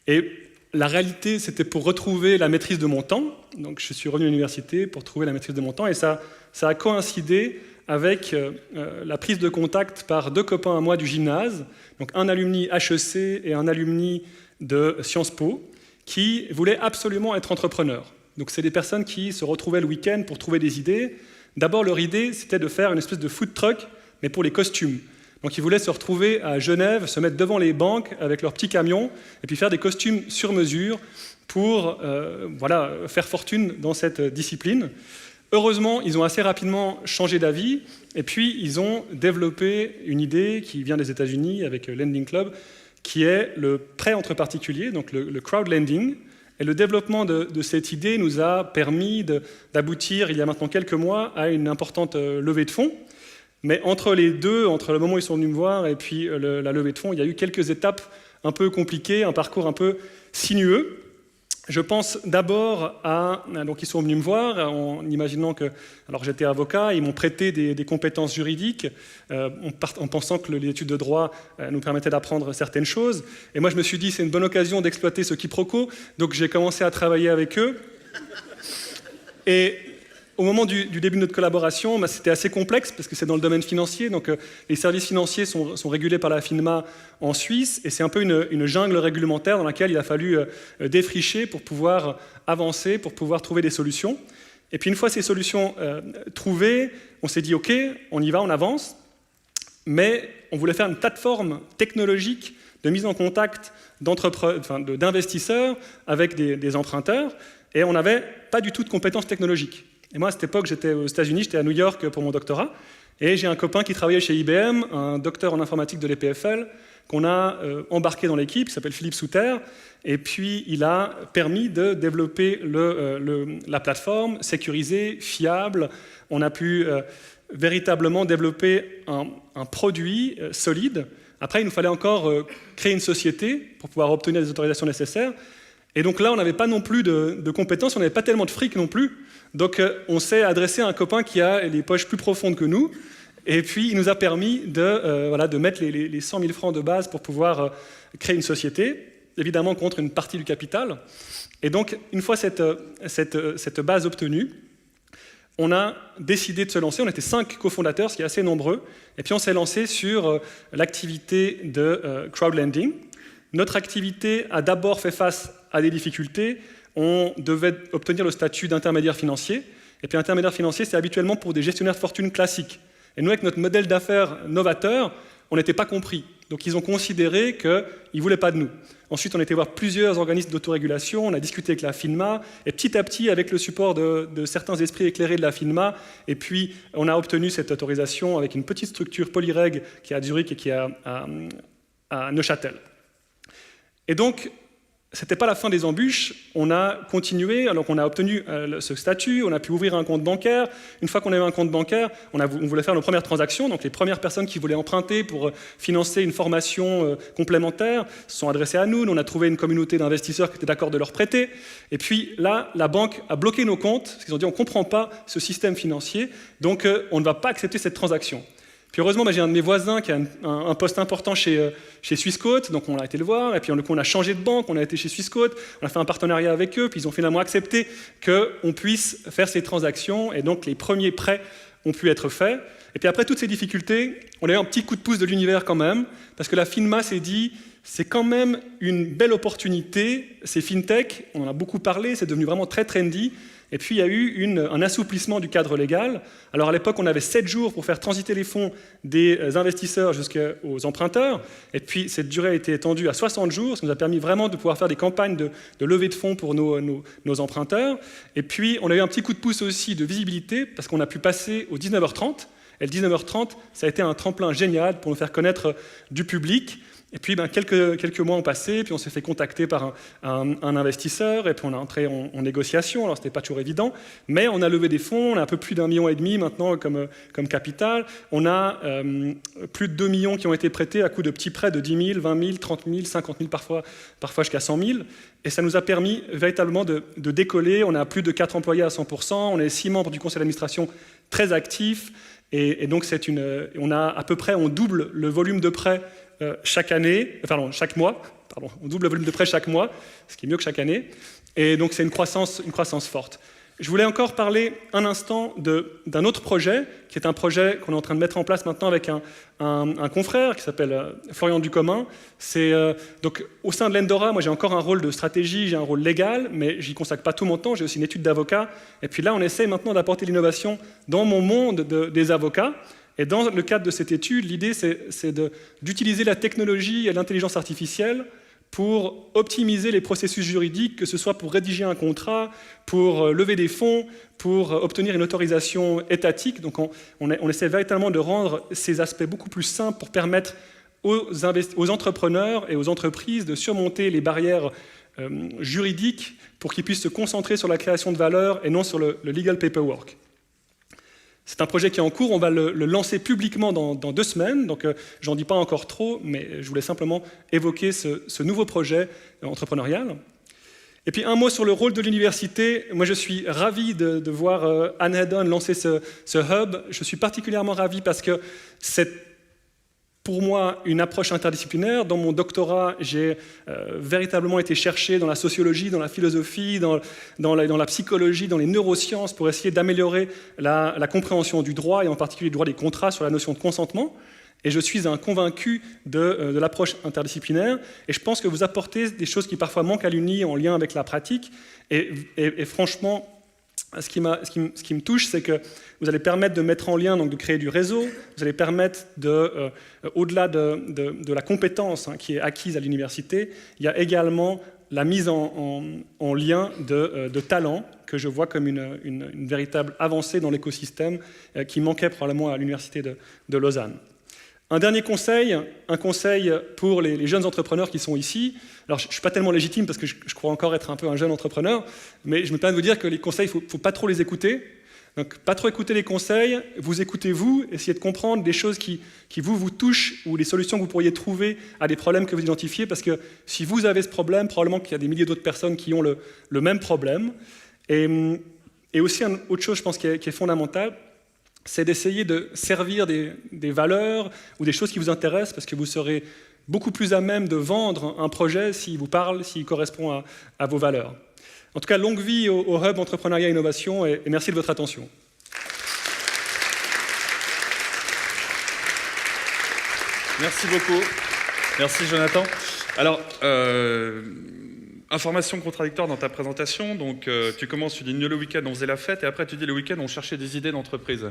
Et la réalité, c'était pour retrouver la maîtrise de mon temps. Donc, je suis revenu à l'université pour trouver la maîtrise de mon temps. Et ça a coïncidé avec la prise de contact par 2 copains à moi du gymnase, donc un alumni HEC et un alumni de Sciences Po, qui voulaient absolument être entrepreneurs. Donc, c'est des personnes qui se retrouvaient le week-end pour trouver des idées. D'abord, leur idée, c'était de faire une espèce de food truck, mais pour les costumes. Donc ils voulaient se retrouver à Genève, se mettre devant les banques avec leurs petits camions et puis faire des costumes sur mesure pour faire fortune dans cette discipline. Heureusement, ils ont assez rapidement changé d'avis et puis ils ont développé une idée qui vient des États-Unis avec Lending Club, qui est le prêt entre particuliers, donc le crowdlending. Et le développement de cette idée nous a permis d'aboutir, il y a maintenant quelques mois, à une importante levée de fonds. Mais entre les deux, entre le moment où ils sont venus me voir et puis la levée de fonds, il y a eu quelques étapes un peu compliquées, un parcours un peu sinueux. Je pense d'abord donc ils sont venus me voir en imaginant que, alors j'étais avocat, ils m'ont prêté des compétences juridiques en pensant que l'étude de droit nous permettait d'apprendre certaines choses. Et moi je me suis dit c'est une bonne occasion d'exploiter ce quiproquo, donc j'ai commencé à travailler avec eux. Et au moment du début de notre collaboration, c'était assez complexe parce que c'est dans le domaine financier, donc les services financiers sont régulés par la FINMA en Suisse et c'est un peu une jungle réglementaire dans laquelle il a fallu défricher pour pouvoir avancer, pour pouvoir trouver des solutions. Et puis une fois ces solutions trouvées, on s'est dit ok, on y va, on avance, mais on voulait faire une plateforme technologique de mise en contact d'investisseurs avec des emprunteurs et on n'avait pas du tout de compétences technologiques. Et moi, à cette époque, j'étais aux États-Unis, j'étais à New York pour mon doctorat. Et j'ai un copain qui travaillait chez IBM, un docteur en informatique de l'EPFL, qu'on a embarqué dans l'équipe, qui s'appelle Philippe Souter. Et puis, il a permis de développer la plateforme sécurisée, fiable. On a pu véritablement développer un produit solide. Après, il nous fallait encore créer une société pour pouvoir obtenir les autorisations nécessaires. Et donc là, on n'avait pas non plus de compétences, on n'avait pas tellement de fric non plus. Donc on s'est adressé à un copain qui a les poches plus profondes que nous, et puis il nous a permis de mettre les 100 000 francs de base pour pouvoir créer une société, évidemment contre une partie du capital. Et donc une fois cette base obtenue, on a décidé de se lancer, on était 5 cofondateurs, ce qui est assez nombreux, et puis on s'est lancé sur l'activité de crowdlending. Notre activité a d'abord fait face à des difficultés. On devait obtenir le statut d'intermédiaire financier. Et puis intermédiaire financier, c'est habituellement pour des gestionnaires de fortune classiques. Et nous, avec notre modèle d'affaires novateur, on n'était pas compris. Donc ils ont considéré qu'ils ne voulaient pas de nous. Ensuite, on a été voir plusieurs organismes d'autorégulation, on a discuté avec la FINMA, et petit à petit, avec le support de certains esprits éclairés de la FINMA, et puis on a obtenu cette autorisation avec une petite structure Polyreg qui est à Zurich et qui est à Neuchâtel. Et donc, ce n'était pas la fin des embûches, on a continué, alors qu'on a obtenu ce statut, on a pu ouvrir un compte bancaire. Une fois qu'on avait un compte bancaire, on voulait faire nos premières transactions, donc les premières personnes qui voulaient emprunter pour financer une formation complémentaire se sont adressées à nous, on a trouvé une communauté d'investisseurs qui étaient d'accord de leur prêter, et puis là, la banque a bloqué nos comptes, parce qu'ils ont dit on ne comprend pas ce système financier, donc on ne va pas accepter cette transaction. Puis heureusement, j'ai un de mes voisins qui a un poste important chez Swissquote, donc on a été le voir, et puis on a changé de banque, on a été chez Swissquote, on a fait un partenariat avec eux, puis ils ont finalement accepté qu'on puisse faire ces transactions, et donc les premiers prêts ont pu être faits. Et puis après toutes ces difficultés, on a eu un petit coup de pouce de l'univers quand même, parce que la FINMA s'est dit, c'est quand même une belle opportunité, ces fintech, on en a beaucoup parlé, c'est devenu vraiment très trendy. Et puis il y a eu un assouplissement du cadre légal. Alors à l'époque, on avait 7 jours pour faire transiter les fonds des investisseurs jusqu'aux emprunteurs. Et puis cette durée a été étendue à 60 jours, ce qui nous a permis vraiment de pouvoir faire des campagnes de levée de fonds pour nos emprunteurs. Et puis on a eu un petit coup de pouce aussi de visibilité, parce qu'on a pu passer au 19h30. Et le 19h30, ça a été un tremplin génial pour nous faire connaître du public. Et puis quelques mois ont passé, puis on s'est fait contacter par un investisseur, et puis on a entré en négociation, alors c'était pas toujours évident, mais on a levé des fonds, on a un peu plus d'1,5 million maintenant comme capital, on a plus de 2 millions qui ont été prêtés à coût de petits prêts de 10 000, 20 000, 30 000, 50 000 parfois jusqu'à 100 000, et ça nous a permis véritablement de décoller. On a plus de 4 employés à 100%, on est 6 membres du conseil d'administration très actifs, et donc on double le volume de prêts chaque mois, on double le volume de prêts chaque mois, ce qui est mieux que chaque année, et donc c'est une croissance forte. Je voulais encore parler un instant d'un autre projet, qui est un projet qu'on est en train de mettre en place maintenant avec un confrère qui s'appelle Florian Ducommun. Donc au sein de l'Endora, moi j'ai encore un rôle de stratégie, j'ai un rôle légal, mais j'y consacre pas tout mon temps, j'ai aussi une étude d'avocat, et puis là on essaie maintenant d'apporter l'innovation dans mon monde des avocats. Et dans le cadre de cette étude, l'idée, c'est d'utiliser la technologie et l'intelligence artificielle pour optimiser les processus juridiques, que ce soit pour rédiger un contrat, pour lever des fonds, pour obtenir une autorisation étatique. Donc on essaie véritablement de rendre ces aspects beaucoup plus simples pour permettre aux entrepreneurs et aux entreprises de surmonter les barrières juridiques pour qu'ils puissent se concentrer sur la création de valeur et non sur le legal paperwork. C'est un projet qui est en cours, on va le lancer publiquement dans 2 semaines, donc j'en dis pas encore trop, mais je voulais simplement évoquer ce nouveau projet entrepreneurial. Et puis un mot sur le rôle de l'université. Moi je suis ravi de voir Anne Haddon lancer ce hub. Je suis particulièrement ravi parce que c'est pour moi une approche interdisciplinaire. Dans mon doctorat, j'ai véritablement été chercher dans la sociologie, dans la philosophie, dans la psychologie, dans les neurosciences pour essayer d'améliorer la compréhension du droit et en particulier du droit des contrats sur la notion de consentement. Et je suis un convaincu de l'approche interdisciplinaire. Et je pense que vous apportez des choses qui parfois manquent à l'Uni en lien avec la pratique. Et franchement, ce qui me touche, c'est que vous allez permettre de mettre en lien, donc de créer du réseau, vous allez permettre, au-delà de la compétence qui est acquise à l'université, il y a également la mise en lien de talents que je vois comme une véritable avancée dans l'écosystème qui manquait probablement à l'université de Lausanne. Un dernier conseil, un conseil pour les jeunes entrepreneurs qui sont ici. Alors, je ne suis pas tellement légitime parce que je crois encore être un peu un jeune entrepreneur, mais je me permets de vous dire que les conseils, il ne faut pas trop les écouter. Donc, pas trop écouter les conseils, vous écoutez vous, essayez de comprendre des choses qui vous touchent ou les solutions que vous pourriez trouver à des problèmes que vous identifiez, parce que si vous avez ce problème, probablement qu'il y a des milliers d'autres personnes qui ont le même problème. Et aussi, autre chose, je pense, qui est fondamentale, c'est d'essayer de servir des valeurs ou des choses qui vous intéressent, parce que vous serez beaucoup plus à même de vendre un projet s'il vous parle, s'il correspond à vos valeurs. En tout cas, longue vie au Hub Entrepreneuriat et Innovation, et merci de votre attention. Merci beaucoup. Merci Jonathan. Alors, information contradictoire dans ta présentation. Donc, tu commences, tu dis le week-end on faisait la fête, et après tu dis le week-end on cherchait des idées d'entreprise.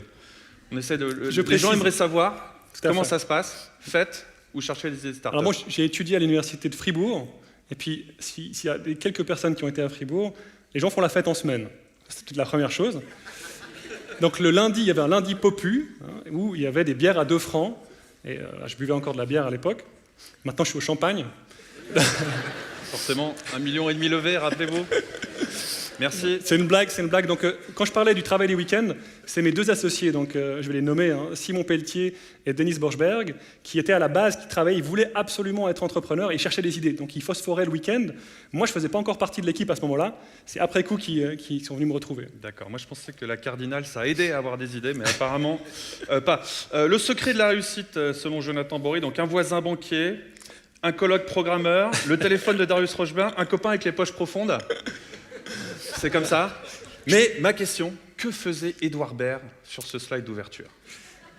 On essaie les gens aimeraient savoir comment ça se passe, fête ou chercher des idées de start-up. Alors moi, j'ai étudié à l'université de Fribourg, et puis s'il y a quelques personnes qui ont été à Fribourg, les gens font la fête en semaine. C'est toute la première chose. Donc le lundi, il y avait un lundi popu, où il y avait des bières à 2 francs, et je buvais encore de la bière à l'époque. Maintenant, je suis au champagne. Forcément, 1,5 million levé, rappelez-vous. Merci. C'est une blague. Donc, quand je parlais du travail des week-ends, c'est mes 2 associés, donc je vais les nommer, Simon Pelletier et Denis Borchberg, qui étaient à la base, qui travaillaient, ils voulaient absolument être entrepreneurs et ils cherchaient des idées. Donc, ils phosphoraient le week-end. Moi, je ne faisais pas encore partie de l'équipe à ce moment-là. C'est après coup qu'ils sont venus me retrouver. D'accord. Moi, je pensais que la cardinale, ça a aidé à avoir des idées, mais apparemment pas. Le secret de la réussite, selon Jonathan Bory, donc un voisin banquier, un coloc programmeur, le téléphone de Darius Rochebin, un copain avec les poches profondes. C'est comme ça. Mais ma question, que faisait Édouard Baird sur ce slide d'ouverture?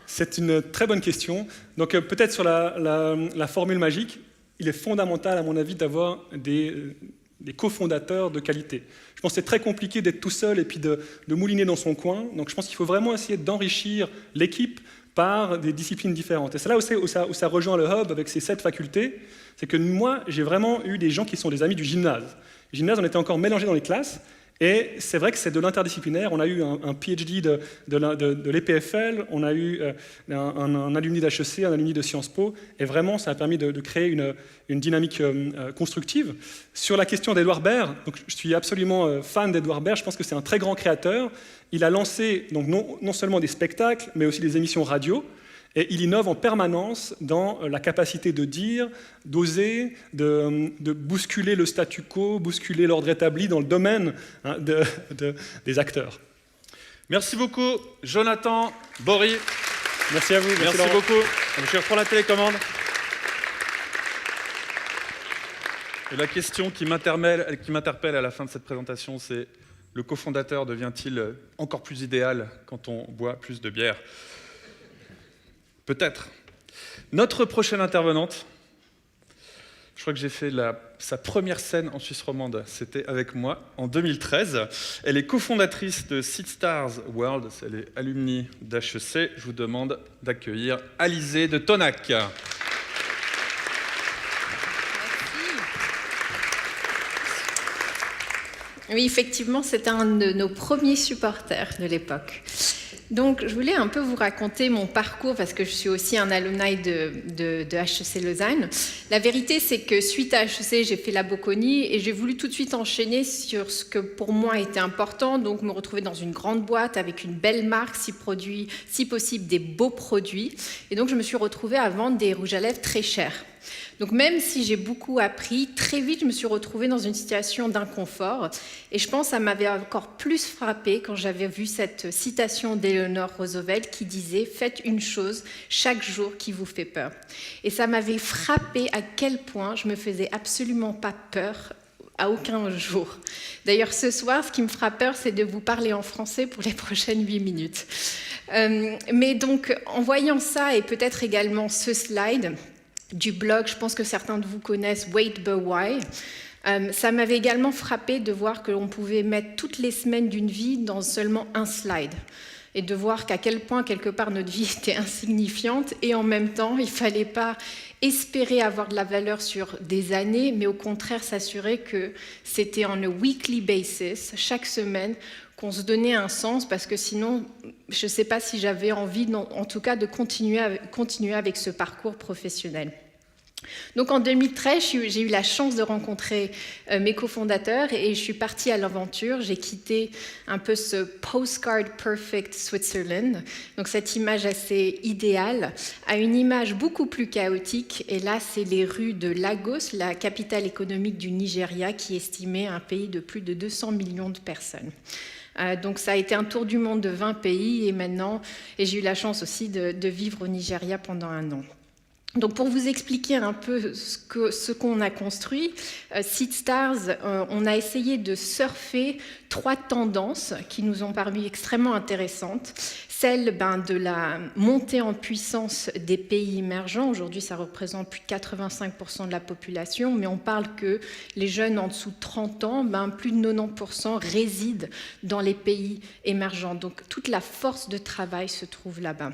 C'est une très bonne question. Donc peut-être sur la formule magique, il est fondamental à mon avis d'avoir des cofondateurs de qualité. Je pense que c'est très compliqué d'être tout seul et puis de mouliner dans son coin. Donc je pense qu'il faut vraiment essayer d'enrichir l'équipe par des disciplines différentes. Et c'est là où ça rejoint le Hub avec ses 7 facultés. C'est que moi, j'ai vraiment eu des gens qui sont des amis du gymnase. Le gymnase, on était encore mélangés dans les classes. Et c'est vrai que c'est de l'interdisciplinaire. On a eu un PhD de l'EPFL, on a eu un alumni d'HEC, un alumni de Sciences Po, et vraiment, ça a permis de créer une dynamique constructive. Sur la question d'Édouard Baird, donc je suis absolument fan d'Édouard Baird, je pense que c'est un très grand créateur. Il a lancé donc, non seulement des spectacles, mais aussi des émissions radio. Et il innove en permanence dans la capacité de dire, d'oser, de bousculer le statu quo, bousculer l'ordre établi dans le domaine des acteurs. Merci beaucoup, Jonathan Bory. Merci à vous. Merci beaucoup. Je reprends la télécommande. Et la question qui m'interpelle à la fin de cette présentation, c'est le cofondateur devient-il encore plus idéal quand on boit plus de bière ? Peut-être. Notre prochaine intervenante, Je crois que j'ai fait sa première scène en Suisse romande. C'était avec moi en 2013. Elle est cofondatrice de Seedstars World. Elle est alumni d'HEC. Je vous demande d'accueillir Alizée de Tonac. Oui, effectivement, c'était un de nos premiers supporters de l'époque. Donc, je voulais un peu vous raconter mon parcours parce que je suis aussi un alumni de HEC Lausanne. La vérité, c'est que suite à HEC, j'ai fait la Bocconi et j'ai voulu tout de suite enchaîner sur ce que pour moi était important, donc me retrouver dans une grande boîte avec une belle marque, si possible des beaux produits. Et donc, je me suis retrouvée à vendre des rouges à lèvres très chers. Donc même si j'ai beaucoup appris, très vite je me suis retrouvée dans une situation d'inconfort et je pense que ça m'avait encore plus frappée quand j'avais vu cette citation d'Eleanor Roosevelt qui disait « Faites une chose chaque jour qui vous fait peur ». Et ça m'avait frappée à quel point je me faisais absolument pas peur à aucun jour. D'ailleurs ce soir, ce qui me fera peur, c'est de vous parler en français pour les prochaines 8 minutes. Mais donc en voyant ça et peut-être également ce slide du blog, je pense que certains de vous connaissent Wait But Why. Ça m'avait également frappé de voir que l'on pouvait mettre toutes les semaines d'une vie dans seulement un slide et de voir qu'à quel point quelque part notre vie était insignifiante et en même temps il ne fallait pas espérer avoir de la valeur sur des années mais au contraire s'assurer que c'était on a weekly basis, chaque semaine, qu'on se donnait un sens parce que sinon je ne sais pas si j'avais envie en tout cas de continuer avec ce parcours professionnel. Donc en 2013, j'ai eu la chance de rencontrer mes cofondateurs et je suis partie à l'aventure. J'ai quitté un peu ce postcard perfect Switzerland, donc cette image assez idéale, à une image beaucoup plus chaotique. Et là, c'est les rues de Lagos, la capitale économique du Nigeria, qui est estimée un pays de plus de 200 millions de personnes. Donc ça a été un tour du monde de 20 pays et j'ai eu la chance aussi de vivre au Nigeria pendant 1 an. Donc pour vous expliquer un peu ce qu'on a construit, Seedstars, on a essayé de surfer 3 tendances qui nous ont paru extrêmement intéressantes. Celle de la montée en puissance des pays émergents. Aujourd'hui, ça représente plus de 85% de la population, mais on parle que les jeunes en dessous de 30 ans, plus de 90% résident dans les pays émergents. Donc toute la force de travail se trouve là-bas.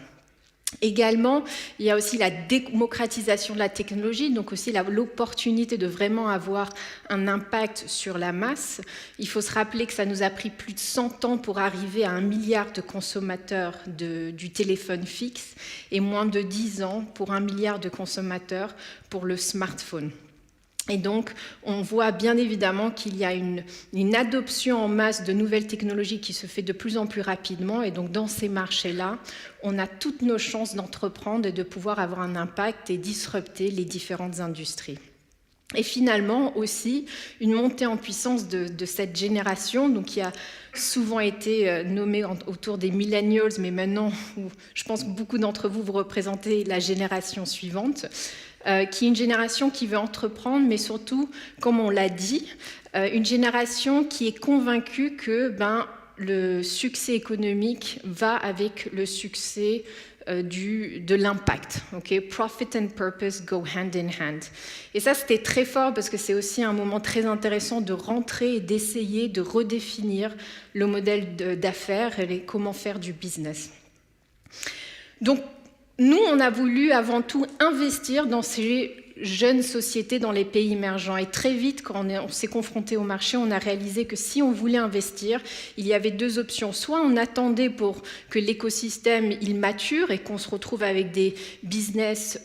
Également, il y a aussi la démocratisation de la technologie, donc aussi l'opportunité de vraiment avoir un impact sur la masse. Il faut se rappeler que ça nous a pris plus de 100 ans pour arriver à 1 milliard de consommateurs du téléphone fixe et moins de 10 ans pour 1 milliard de consommateurs pour le smartphone. Et donc, on voit bien évidemment qu'il y a une adoption en masse de nouvelles technologies qui se fait de plus en plus rapidement. Et donc, dans ces marchés-là, on a toutes nos chances d'entreprendre et de pouvoir avoir un impact et disrupter les différentes industries. Et finalement, aussi, une montée en puissance de cette génération, donc qui a souvent été nommée autour des millennials, mais maintenant, je pense que beaucoup d'entre vous représentez la génération suivante, qui est une génération qui veut entreprendre, mais surtout, comme on l'a dit, une génération qui est convaincue que le succès économique va avec le succès de l'impact. Okay? Profit and purpose go hand in hand. Et ça, c'était très fort parce que c'est aussi un moment très intéressant de rentrer et d'essayer de redéfinir le modèle d'affaires et comment faire du business. Donc, nous, on a voulu avant tout investir dans ces jeunes sociétés dans les pays émergents. Et très vite, quand on s'est confronté au marché, on a réalisé que si on voulait investir, il y avait 2 options. Soit on attendait pour que l'écosystème il mature et qu'on se retrouve avec des business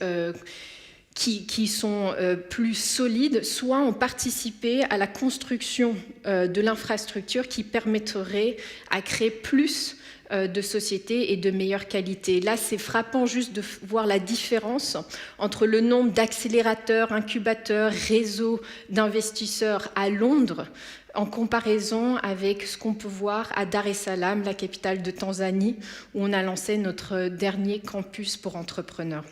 qui sont plus solides, soit on participait à la construction de l'infrastructure qui permettrait à créer plus de sociétés et de meilleure qualité. Là, c'est frappant juste de voir la différence entre le nombre d'accélérateurs, incubateurs, réseaux d'investisseurs à Londres en comparaison avec ce qu'on peut voir à Dar es Salaam, la capitale de Tanzanie, où on a lancé notre dernier campus pour entrepreneurs.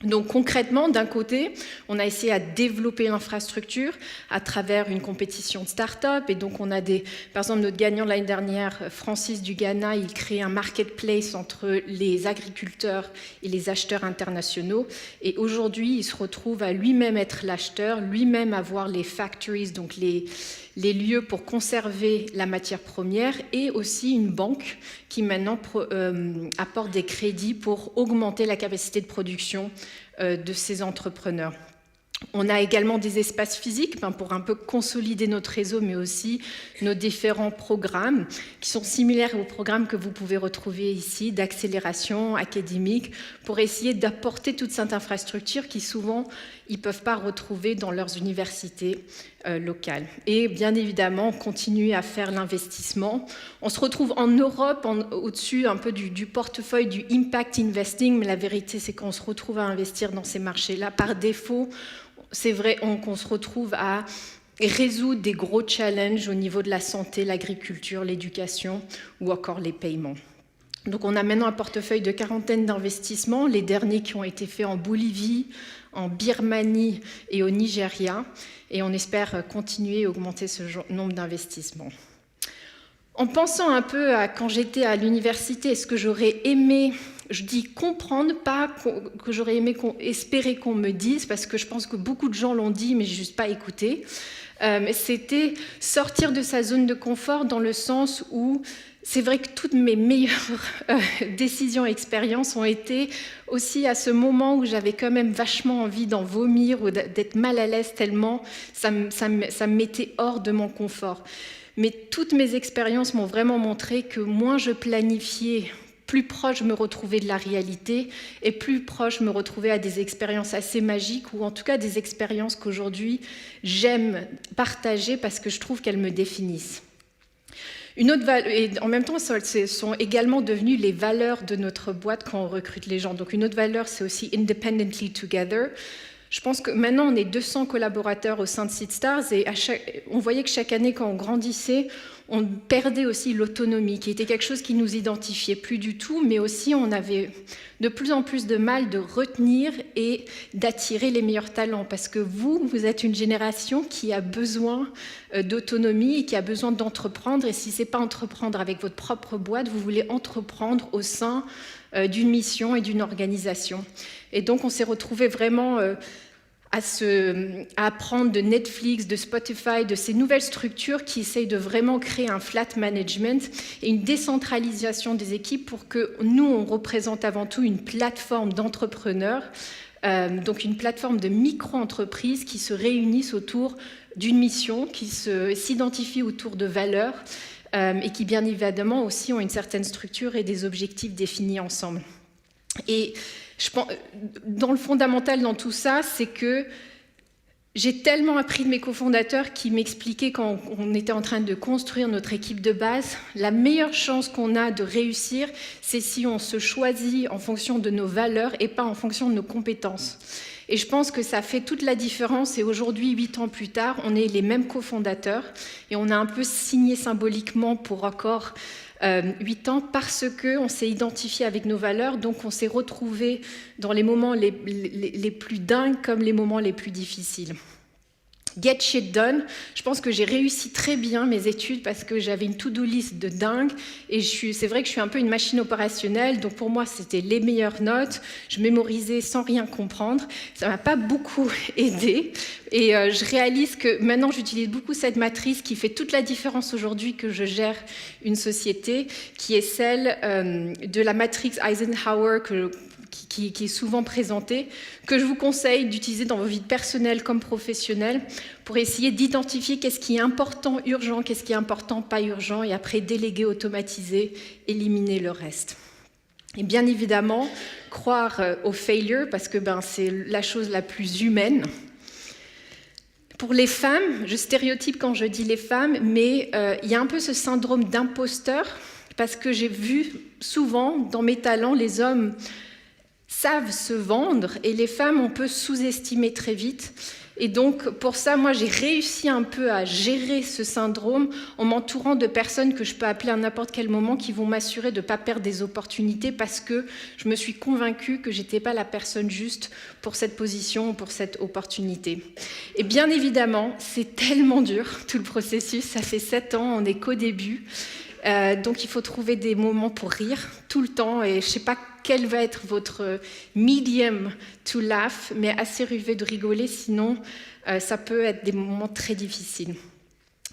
Donc concrètement, d'un côté, on a essayé à développer l'infrastructure à travers une compétition de start-up. Et donc on a par exemple, notre gagnant de l'année dernière, Francis du Ghana, il crée un marketplace entre les agriculteurs et les acheteurs internationaux. Et aujourd'hui, il se retrouve à lui-même être l'acheteur, lui-même avoir les factories, donc les lieux pour conserver la matière première, et aussi une banque qui maintenant apporte des crédits pour augmenter la capacité de production de ces entrepreneurs. On a également des espaces physiques pour un peu consolider notre réseau, mais aussi nos différents programmes qui sont similaires aux programmes que vous pouvez retrouver ici, d'accélération académique, pour essayer d'apporter toute cette infrastructure qui souvent ils ne peuvent pas retrouver dans leurs universités locales. Et bien évidemment, continuer à faire l'investissement. On se retrouve en Europe, au-dessus un peu du portefeuille du impact investing, mais la vérité c'est qu'on se retrouve à investir dans ces marchés-là par défaut. C'est vrai qu'on se retrouve à résoudre des gros challenges au niveau de la santé, l'agriculture, l'éducation ou encore les paiements. Donc on a maintenant un portefeuille de 40aine d'investissements, les derniers qui ont été faits en Bolivie, en Birmanie et au Nigeria, et on espère continuer à augmenter ce nombre d'investissements. En pensant un peu à quand j'étais à l'université, est-ce que j'aurais aimé, je dis comprendre, pas que j'aurais aimé espérer qu'on me dise, parce que je pense que beaucoup de gens l'ont dit, mais je n'ai juste pas écouté, c'était sortir de sa zone de confort dans le sens où c'est vrai que toutes mes meilleures décisions et expériences ont été aussi à ce moment où j'avais quand même vachement envie d'en vomir ou d'être mal à l'aise tellement ça me mettait hors de mon confort. Mais toutes mes expériences m'ont vraiment montré que moins je planifiais, plus proche je me retrouvais de la réalité et plus proche je me retrouvais à des expériences assez magiques ou en tout cas des expériences qu'aujourd'hui j'aime partager parce que je trouve qu'elles me définissent. Une autre et en même temps, ce sont également devenues les valeurs de notre boîte quand on recrute les gens. Donc une autre valeur, c'est aussi Independently Together. Je pense que maintenant, on est 200 collaborateurs au sein de Seedstars et on voyait que chaque année, quand on grandissait, on perdait aussi l'autonomie, qui était quelque chose qui nous identifiait plus du tout, mais aussi on avait de plus en plus de mal de retenir et d'attirer les meilleurs talents, parce que vous êtes une génération qui a besoin d'autonomie et qui a besoin d'entreprendre, et si ce n'est pas entreprendre avec votre propre boîte, vous voulez entreprendre au sein d'une mission et d'une organisation. Et donc on s'est retrouvés vraiment à apprendre de Netflix, de Spotify, de ces nouvelles structures qui essayent de vraiment créer un flat management et une décentralisation des équipes pour que nous, on représente avant tout une plateforme d'entrepreneurs, donc une plateforme de micro-entreprises qui se réunissent autour d'une mission, qui s'identifient autour de valeurs et qui, bien évidemment, aussi ont une certaine structure et des objectifs définis ensemble. Et je pense, dans le fondamental dans tout ça, c'est que j'ai tellement appris de mes cofondateurs qui m'expliquaient quand on était en train de construire notre équipe de base, la meilleure chance qu'on a de réussir, c'est si on se choisit en fonction de nos valeurs et pas en fonction de nos compétences. Et je pense que ça fait toute la différence. Et aujourd'hui, 8 ans plus tard, on est les mêmes cofondateurs et on a un peu signé symboliquement pour encore 8 ans parce qu'on s'est identifié avec nos valeurs, donc on s'est retrouvés dans les moments les plus dingues comme les moments les plus difficiles. Get shit done, je pense que j'ai réussi très bien mes études parce que j'avais une to-do list de dingue et c'est vrai que je suis un peu une machine opérationnelle, donc pour moi c'était les meilleures notes, je mémorisais sans rien comprendre, ça m'a pas beaucoup aidé et je réalise que maintenant j'utilise beaucoup cette matrice qui fait toute la différence aujourd'hui que je gère une société, qui est celle de la matrice Eisenhower qui est souvent présentée, que je vous conseille d'utiliser dans vos vies personnelles comme professionnelles pour essayer d'identifier qu'est-ce qui est important, urgent, qu'est-ce qui est important, pas urgent, et après déléguer, automatiser, éliminer le reste. Et bien évidemment, croire au failure, parce que c'est la chose la plus humaine. Pour les femmes, je stéréotype quand je dis les femmes, mais il y a un peu ce syndrome d'imposteur, parce que j'ai vu souvent dans mes talents, les hommes savent se vendre et les femmes, on peut sous-estimer très vite. Et donc, pour ça, moi, j'ai réussi un peu à gérer ce syndrome en m'entourant de personnes que je peux appeler à n'importe quel moment qui vont m'assurer de ne pas perdre des opportunités parce que je me suis convaincue que je n'étais pas la personne juste pour cette position, pour cette opportunité. Et bien évidemment, c'est tellement dur, tout le processus. Ça fait 7 ans, on n'est qu'au début. Donc, il faut trouver des moments pour rire tout le temps. Et je ne sais pas quel va être votre medium to laugh, mais assez rêver de rigoler, sinon ça peut être des moments très difficiles.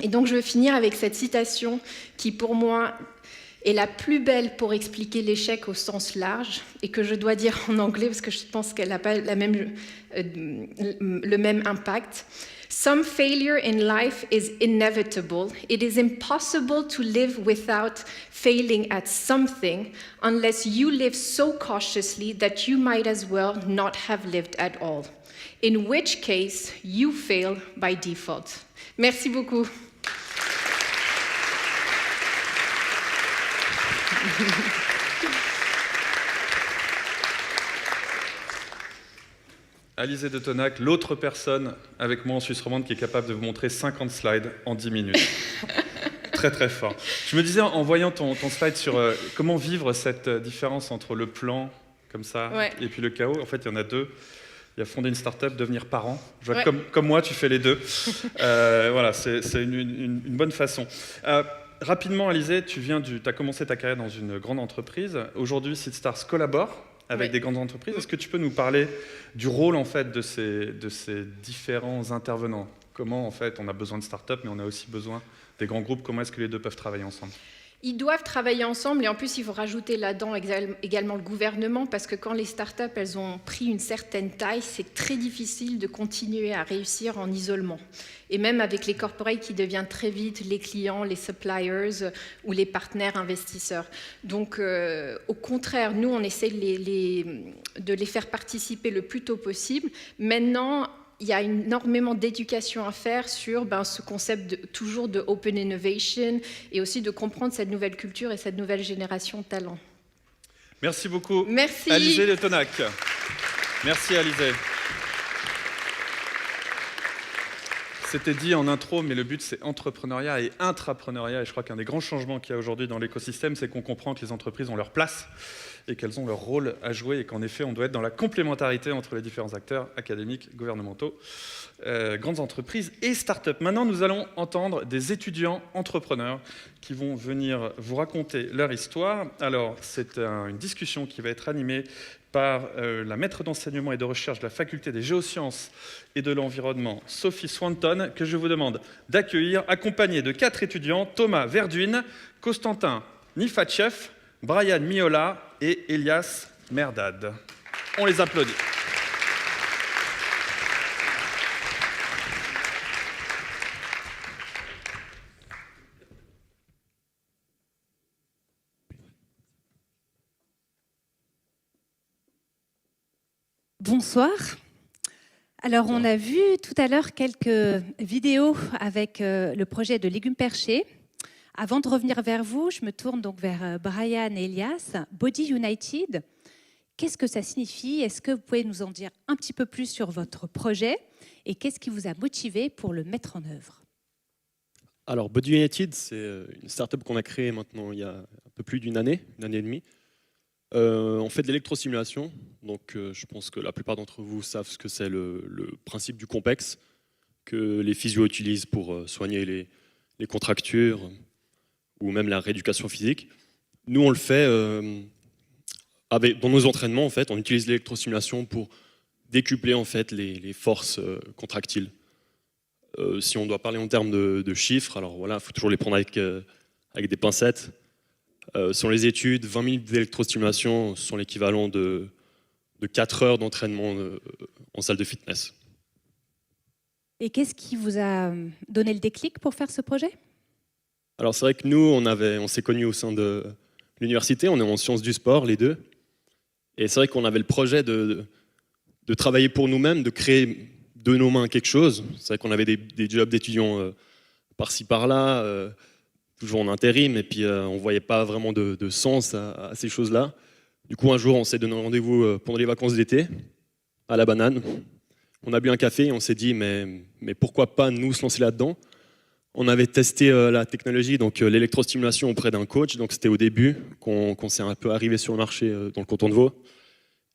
Et donc, je vais finir avec cette citation qui, pour moi, est la plus belle pour expliquer l'échec au sens large et que je dois dire en anglais parce que je pense qu'elle n'a pas le même impact. Some failure in life is inevitable. It is impossible to live without failing at something unless you live so cautiously that you might as well not have lived at all. In which case, you fail by default. Merci beaucoup. Alizée de Tonac, l'autre personne avec moi en Suisse romande qui est capable de vous montrer 50 slides en 10 minutes. Très très fort. Je me disais en voyant ton slide sur comment vivre cette différence entre le plan comme ça et puis le chaos, en fait il y en a deux. Il y a fonder une start-up, devenir parent. Je vois comme moi tu fais les deux. Voilà, c'est une bonne façon. Rapidement, Alizée, tu as commencé ta carrière dans une grande entreprise. Aujourd'hui, Seedstars collabore avec des grandes entreprises. Est-ce que tu peux nous parler du rôle en fait de ces différents intervenants? Comment en fait on a besoin de start-up, mais on a aussi besoin des grands groupes. Comment est-ce que les deux peuvent travailler ensemble? Ils doivent travailler ensemble et en plus, il faut rajouter là-dedans également le gouvernement parce que quand les startups elles ont pris une certaine taille, c'est très difficile de continuer à réussir en isolement. Et même avec les corporates qui deviennent très vite les clients, les suppliers ou les partenaires investisseurs. Donc, au contraire, nous, on essaie de les faire participer le plus tôt possible. Maintenant, il y a énormément d'éducation à faire sur ce concept toujours de open innovation et aussi de comprendre cette nouvelle culture et cette nouvelle génération de talents. Merci beaucoup. Merci. Alizée de Tonac. Merci Alizée. C'était dit en intro, mais le but c'est entrepreneuriat et intrapreneuriat. Et je crois qu'un des grands changements qu'il y a aujourd'hui dans l'écosystème, c'est qu'on comprend que les entreprises ont leur place et qu'elles ont leur rôle à jouer et qu'en effet, on doit être dans la complémentarité entre les différents acteurs académiques, gouvernementaux, grandes entreprises et start-up. Maintenant, nous allons entendre des étudiants entrepreneurs qui vont venir vous raconter leur histoire. Alors, c'est une discussion qui va être animée par la maître d'enseignement et de recherche de la faculté des géosciences et de l'environnement, Sophie Swanton, que je vous demande d'accueillir, accompagnée de 4 étudiants, Thomas Verduin, Constantin Nifatchev, Brian Miola et Elias Merdad. On les applaudit. Bonsoir. Alors, on a vu tout à l'heure quelques vidéos avec le projet de légumes perchés. Avant de revenir vers vous, je me tourne donc vers Brian et Elias. Body United, qu'est-ce que ça signifie? Est-ce que vous pouvez nous en dire un petit peu plus sur votre projet et qu'est-ce qui vous a motivé pour le mettre en œuvre? Alors, Body United, c'est une start-up qu'on a créée maintenant il y a un peu plus d'une année et demie. On fait de l'électrosimulation, donc je pense que la plupart d'entre vous savent ce que c'est le principe du complexe que les physios utilisent pour soigner les contractures ou même la rééducation physique. Nous, on le fait dans nos entraînements. En fait, on utilise l'électrosimulation pour décupler en fait les forces contractiles. Si on doit parler en termes de chiffres, alors voilà, il faut toujours les prendre avec des pincettes. Selon les études, 20 minutes d'électrostimulation sont l'équivalent de 4 heures d'entraînement en salle de fitness. Et qu'est-ce qui vous a donné le déclic pour faire ce projet? Alors c'est vrai que nous, on s'est connus au sein de l'université, on est en sciences du sport, les deux. Et c'est vrai qu'on avait le projet de travailler pour nous-mêmes, de créer de nos mains quelque chose. C'est vrai qu'on avait des jobs d'étudiants par-ci par-là, toujours en intérim, et puis on ne voyait pas vraiment de sens à ces choses-là. Du coup, un jour, on s'est donné rendez-vous pendant les vacances d'été, à la banane. On a bu un café et on s'est dit, mais pourquoi pas nous se lancer là-dedans? On avait testé la technologie, donc l'électrostimulation auprès d'un coach. Donc c'était au début qu'on s'est un peu arrivé sur le marché dans le canton de Vaud.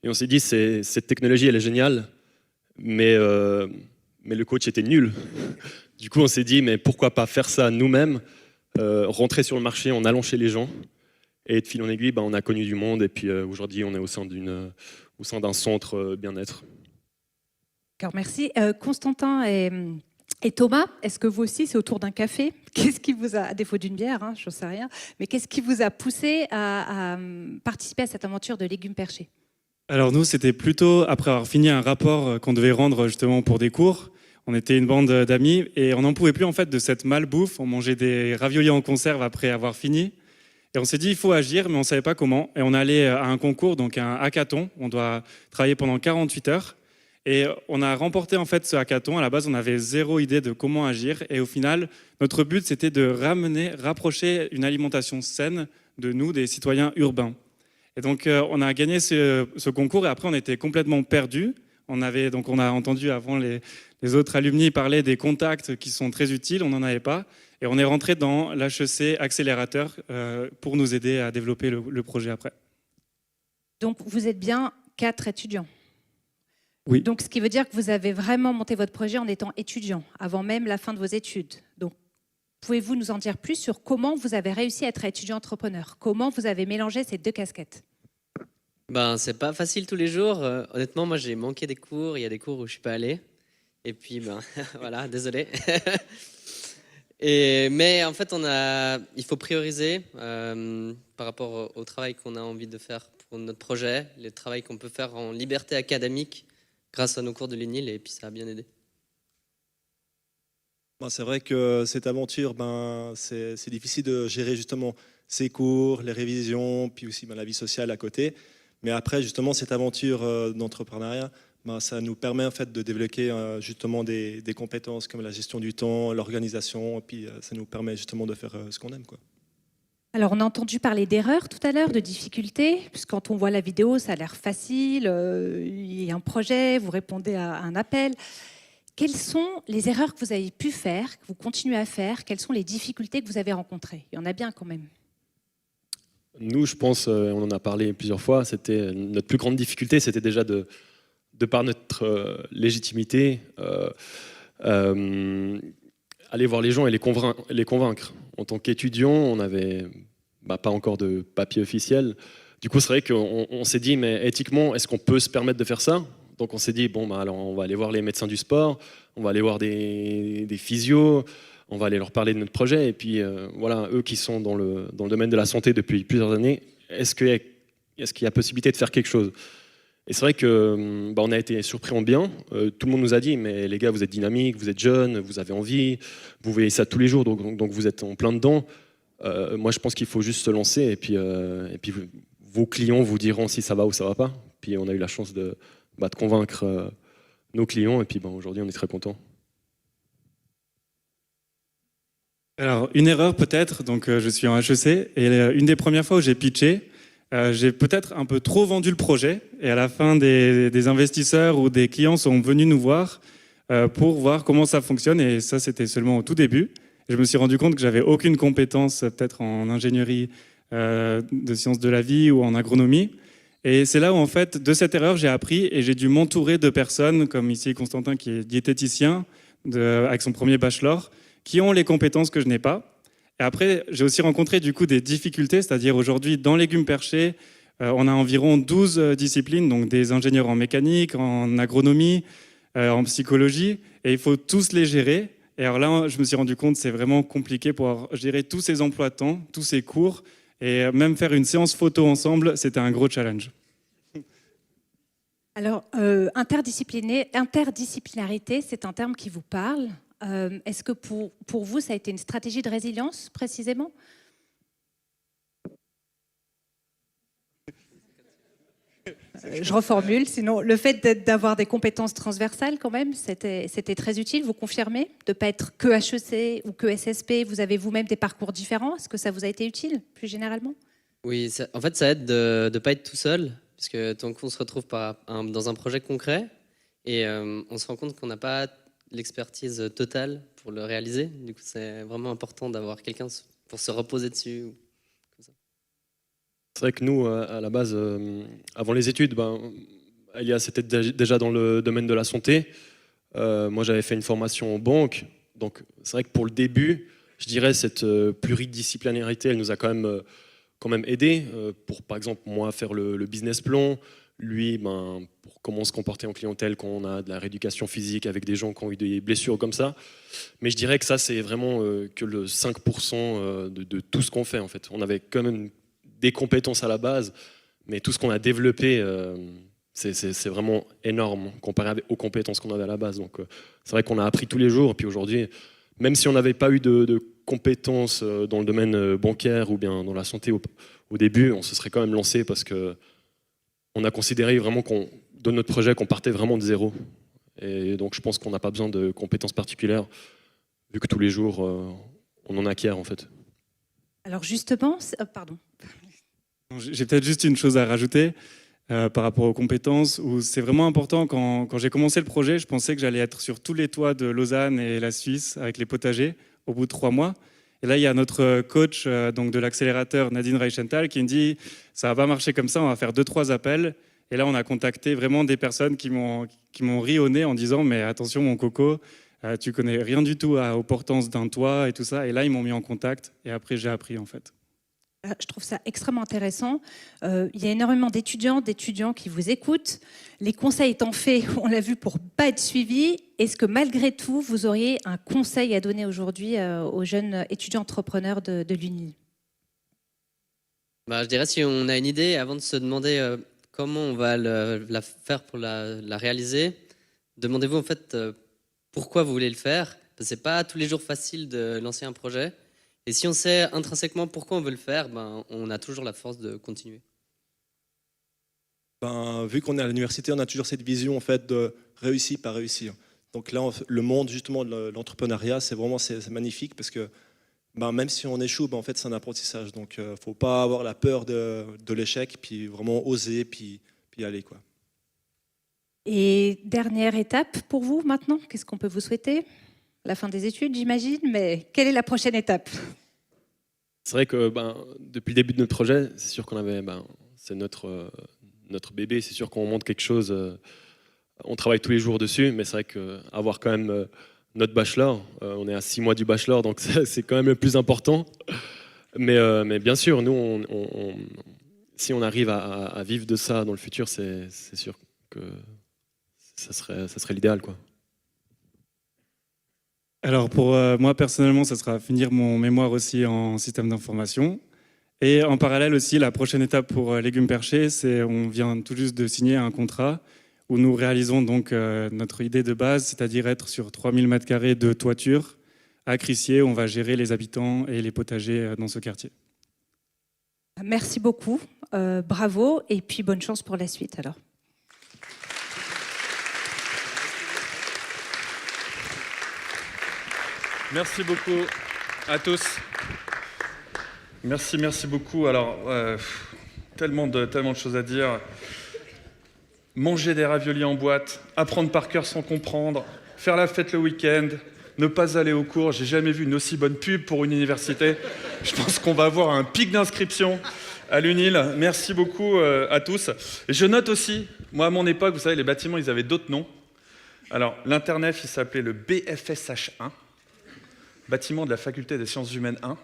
Et on s'est dit, cette technologie, elle est géniale, mais le coach était nul. Du coup, on s'est dit, mais pourquoi pas faire ça nous-mêmes, rentrer sur le marché en allant chez les gens. Et de fil en aiguille, on a connu du monde. Et puis aujourd'hui, on est au sein d'un centre bien-être. D'accord, merci. Constantin et Thomas, est-ce que vous aussi, c'est autour d'un café? Qu'est-ce qui vous a, à défaut d'une bière, je ne sais rien, mais qu'est-ce qui vous a poussé à participer à cette aventure de légumes perchés? Alors nous, c'était plutôt après avoir fini un rapport qu'on devait rendre justement pour des cours. On était une bande d'amis et on n'en pouvait plus en fait de cette malbouffe. On mangeait des raviolis en conserve après avoir fini. Et on s'est dit, il faut agir, mais on ne savait pas comment. Et on allait à un concours, donc un hackathon. On doit travailler pendant 48 heures. Et on a remporté en fait ce hackathon. À la base, on avait zéro idée de comment agir. Et au final, notre but, c'était de rapprocher une alimentation saine de nous, des citoyens urbains. Et donc, on a gagné ce concours. Et après, on était complètement perdus. On a entendu avant les autres alumni parler des contacts qui sont très utiles. On n'en avait pas. Et on est rentré dans l'HEC Accélérateur pour nous aider à développer le projet après. Donc, vous êtes bien 4 étudiants? Oui. Donc, ce qui veut dire que vous avez vraiment monté votre projet en étant étudiant, avant même la fin de vos études. Donc, pouvez-vous nous en dire plus sur comment vous avez réussi à être étudiant entrepreneur? Comment vous avez mélangé ces deux casquettes? C'est pas facile tous les jours. Honnêtement, moi, j'ai manqué des cours. Il y a des cours où je suis pas allé. Et puis, voilà, désolé. Mais en fait, il faut prioriser par rapport au travail qu'on a envie de faire pour notre projet, le travail qu'on peut faire en liberté académique grâce à nos cours de l'UNIL, et puis ça a bien aidé. C'est vrai que cette aventure, c'est difficile de gérer justement ses cours, les révisions, puis aussi la vie sociale à côté. Mais après, justement, cette aventure d'entrepreneuriat, ça nous permet en fait de développer justement des compétences comme la gestion du temps, l'organisation, et puis ça nous permet justement de faire ce qu'on aime, quoi. Alors, on a entendu parler d'erreurs tout à l'heure, de difficultés, puisque quand on voit la vidéo, ça a l'air facile, il y a un projet, vous répondez à un appel. Quelles sont les erreurs que vous avez pu faire, que vous continuez à faire? Quelles sont les difficultés que vous avez rencontrées? Il y en a bien quand même. Nous, je pense, on en a parlé plusieurs fois, c'était notre plus grande difficulté, c'était déjà de par notre légitimité, aller voir les gens et les convaincre. En tant qu'étudiant, on n'avait pas encore de papier officiel. Du coup, c'est vrai qu'on s'est dit, mais éthiquement, est-ce qu'on peut se permettre de faire ça? Donc on s'est dit, alors on va aller voir les médecins du sport, on va aller voir des physios, on va aller leur parler de notre projet. Et puis voilà, eux qui sont dans le domaine de la santé depuis plusieurs années, est-ce qu'il y a possibilité de faire quelque chose? Et c'est vrai que on a été surpris en bien. Tout le monde nous a dit, mais les gars, vous êtes dynamiques, vous êtes jeunes, vous avez envie, vous voyez ça tous les jours, donc vous êtes en plein dedans. Moi, je pense qu'il faut juste se lancer et puis vos clients vous diront si ça va ou ça va pas. Puis on a eu la chance de convaincre nos clients et puis aujourd'hui, on est très contents. Alors, une erreur peut-être, donc je suis en HEC et une des premières fois où j'ai pitché, j'ai peut-être un peu trop vendu le projet et à la fin des investisseurs ou des clients sont venus nous voir pour voir comment ça fonctionne et ça c'était seulement au tout début. Je me suis rendu compte que j'avais aucune compétence peut-être en ingénierie de sciences de la vie ou en agronomie et c'est là où en fait de cette erreur j'ai appris et j'ai dû m'entourer de personnes comme ici Constantin qui est diététicien avec son premier bachelor qui ont les compétences que je n'ai pas. Et après, j'ai aussi rencontré du coup des difficultés, c'est-à-dire aujourd'hui, dans Légumes Perchés, on a environ 12 disciplines, donc des ingénieurs en mécanique, en agronomie, en psychologie, et il faut tous les gérer. Et alors là, je me suis rendu compte que c'est vraiment compliqué pour gérer tous ces emplois de temps, tous ces cours, et même faire une séance photo ensemble, c'était un gros challenge. Alors, interdisciplinarité, c'est un terme qui vous parle. Est-ce que pour vous, ça a été une stratégie de résilience, précisément? Je reformule, sinon, le fait d'avoir des compétences transversales, quand même, c'était très utile. Vous confirmez? De ne pas être que HEC ou que SSP, vous avez vous-même des parcours différents. Est-ce que ça vous a été utile, plus généralement? Oui, en fait, ça aide de ne pas être tout seul, parce que tant qu'on se retrouve dans un projet concret, Et on se rend compte qu'on n'a pas l'expertise totale pour le réaliser. Du coup, c'est vraiment important d'avoir quelqu'un pour se reposer dessus. C'est vrai que nous, à la base, avant les études, Elias était déjà dans le domaine de la santé. Moi, j'avais fait une formation en banque. Donc, c'est vrai que pour le début, je dirais cette pluridisciplinarité, elle nous a quand même aidé. Pour, par exemple, moi, faire le business plan. Lui, pour comment se comporter en clientèle quand on a de la rééducation physique avec des gens qui ont eu des blessures comme ça. Mais je dirais que ça, c'est vraiment que le 5% de tout ce qu'on fait, en fait. On avait quand même des compétences à la base, mais tout ce qu'on a développé, c'est vraiment énorme comparé aux compétences qu'on avait à la base. Donc, c'est vrai qu'on a appris tous les jours. Et puis aujourd'hui, même si on n'avait pas eu de compétences dans le domaine bancaire ou bien dans la santé au début, on se serait quand même lancé parce que on a considéré vraiment dans notre projet qu'on partait vraiment de zéro. Et donc je pense qu'on n'a pas besoin de compétences particulières, vu que tous les jours, on en acquiert en fait. Alors justement, pardon. J'ai peut-être juste une chose à rajouter par rapport aux compétences, où c'est vraiment important. Quand j'ai commencé le projet, je pensais que j'allais être sur tous les toits de Lausanne et la Suisse avec les potagers au bout de 3 mois. Et là, il y a notre coach donc de l'accélérateur, Nadine Reichenthal, qui me dit « ça va pas marcher comme ça, on va faire 2-3 appels ». Et là, on a contacté vraiment des personnes qui m'ont ri au nez en disant « mais attention mon coco, tu connais rien du tout aux portances d'un toit et tout ça ». Et là, ils m'ont mis en contact et après, j'ai appris en fait. Je trouve ça extrêmement intéressant. Il y a énormément d'étudiants qui vous écoutent. Les conseils étant faits, on l'a vu, pour ne pas être suivis. Est-ce que malgré tout, vous auriez un conseil à donner aujourd'hui aux jeunes étudiants entrepreneurs de l'UNI ? Je dirais, si on a une idée, avant de se demander comment on va la faire pour la réaliser, demandez-vous en fait pourquoi vous voulez le faire. Ce n'est pas tous les jours facile de lancer un projet. Et si on sait intrinsèquement pourquoi on veut le faire, on a toujours la force de continuer. Vu qu'on est à l'université, on a toujours cette vision en fait de réussir par réussir. Donc là, le monde justement de l'entrepreneuriat, c'est magnifique parce que même si on échoue, en fait, c'est un apprentissage. Donc, il ne faut pas avoir la peur de l'échec, puis vraiment oser, puis y aller, quoi. Et dernière étape pour vous maintenant, qu'est-ce qu'on peut vous souhaiter ? La fin des études, j'imagine, mais quelle est la prochaine étape ? C'est vrai que depuis le début de notre projet, c'est sûr qu'on avait, c'est notre bébé, c'est sûr qu'on monte quelque chose, on travaille tous les jours dessus, mais c'est vrai qu'avoir quand même notre bachelor, on est à 6 mois du bachelor, donc c'est quand même le plus important. Mais bien sûr, nous, si on arrive à vivre de ça dans le futur, c'est sûr que ça serait l'idéal, quoi. Alors pour moi personnellement, ça sera finir mon mémoire aussi en système d'information. Et en parallèle aussi, la prochaine étape pour Légumes Perchés, c'est on vient tout juste de signer un contrat où nous réalisons donc notre idée de base, c'est-à-dire être sur 3000 m² de toiture à Crissier. On va gérer les habitants et les potagers dans ce quartier. Merci beaucoup, bravo et puis bonne chance pour la suite alors. Merci beaucoup à tous. Merci beaucoup. Alors, tellement de choses à dire. Manger des raviolis en boîte, apprendre par cœur sans comprendre, faire la fête le week-end, ne pas aller au cours. J'ai jamais vu une aussi bonne pub pour une université. Je pense qu'on va avoir un pic d'inscription à l'UNIL. Merci beaucoup à tous. Et je note aussi, moi à mon époque, vous savez, les bâtiments, ils avaient d'autres noms. Alors, l'internef, il s'appelait le BFSH1. Bâtiment de la faculté des sciences humaines 1.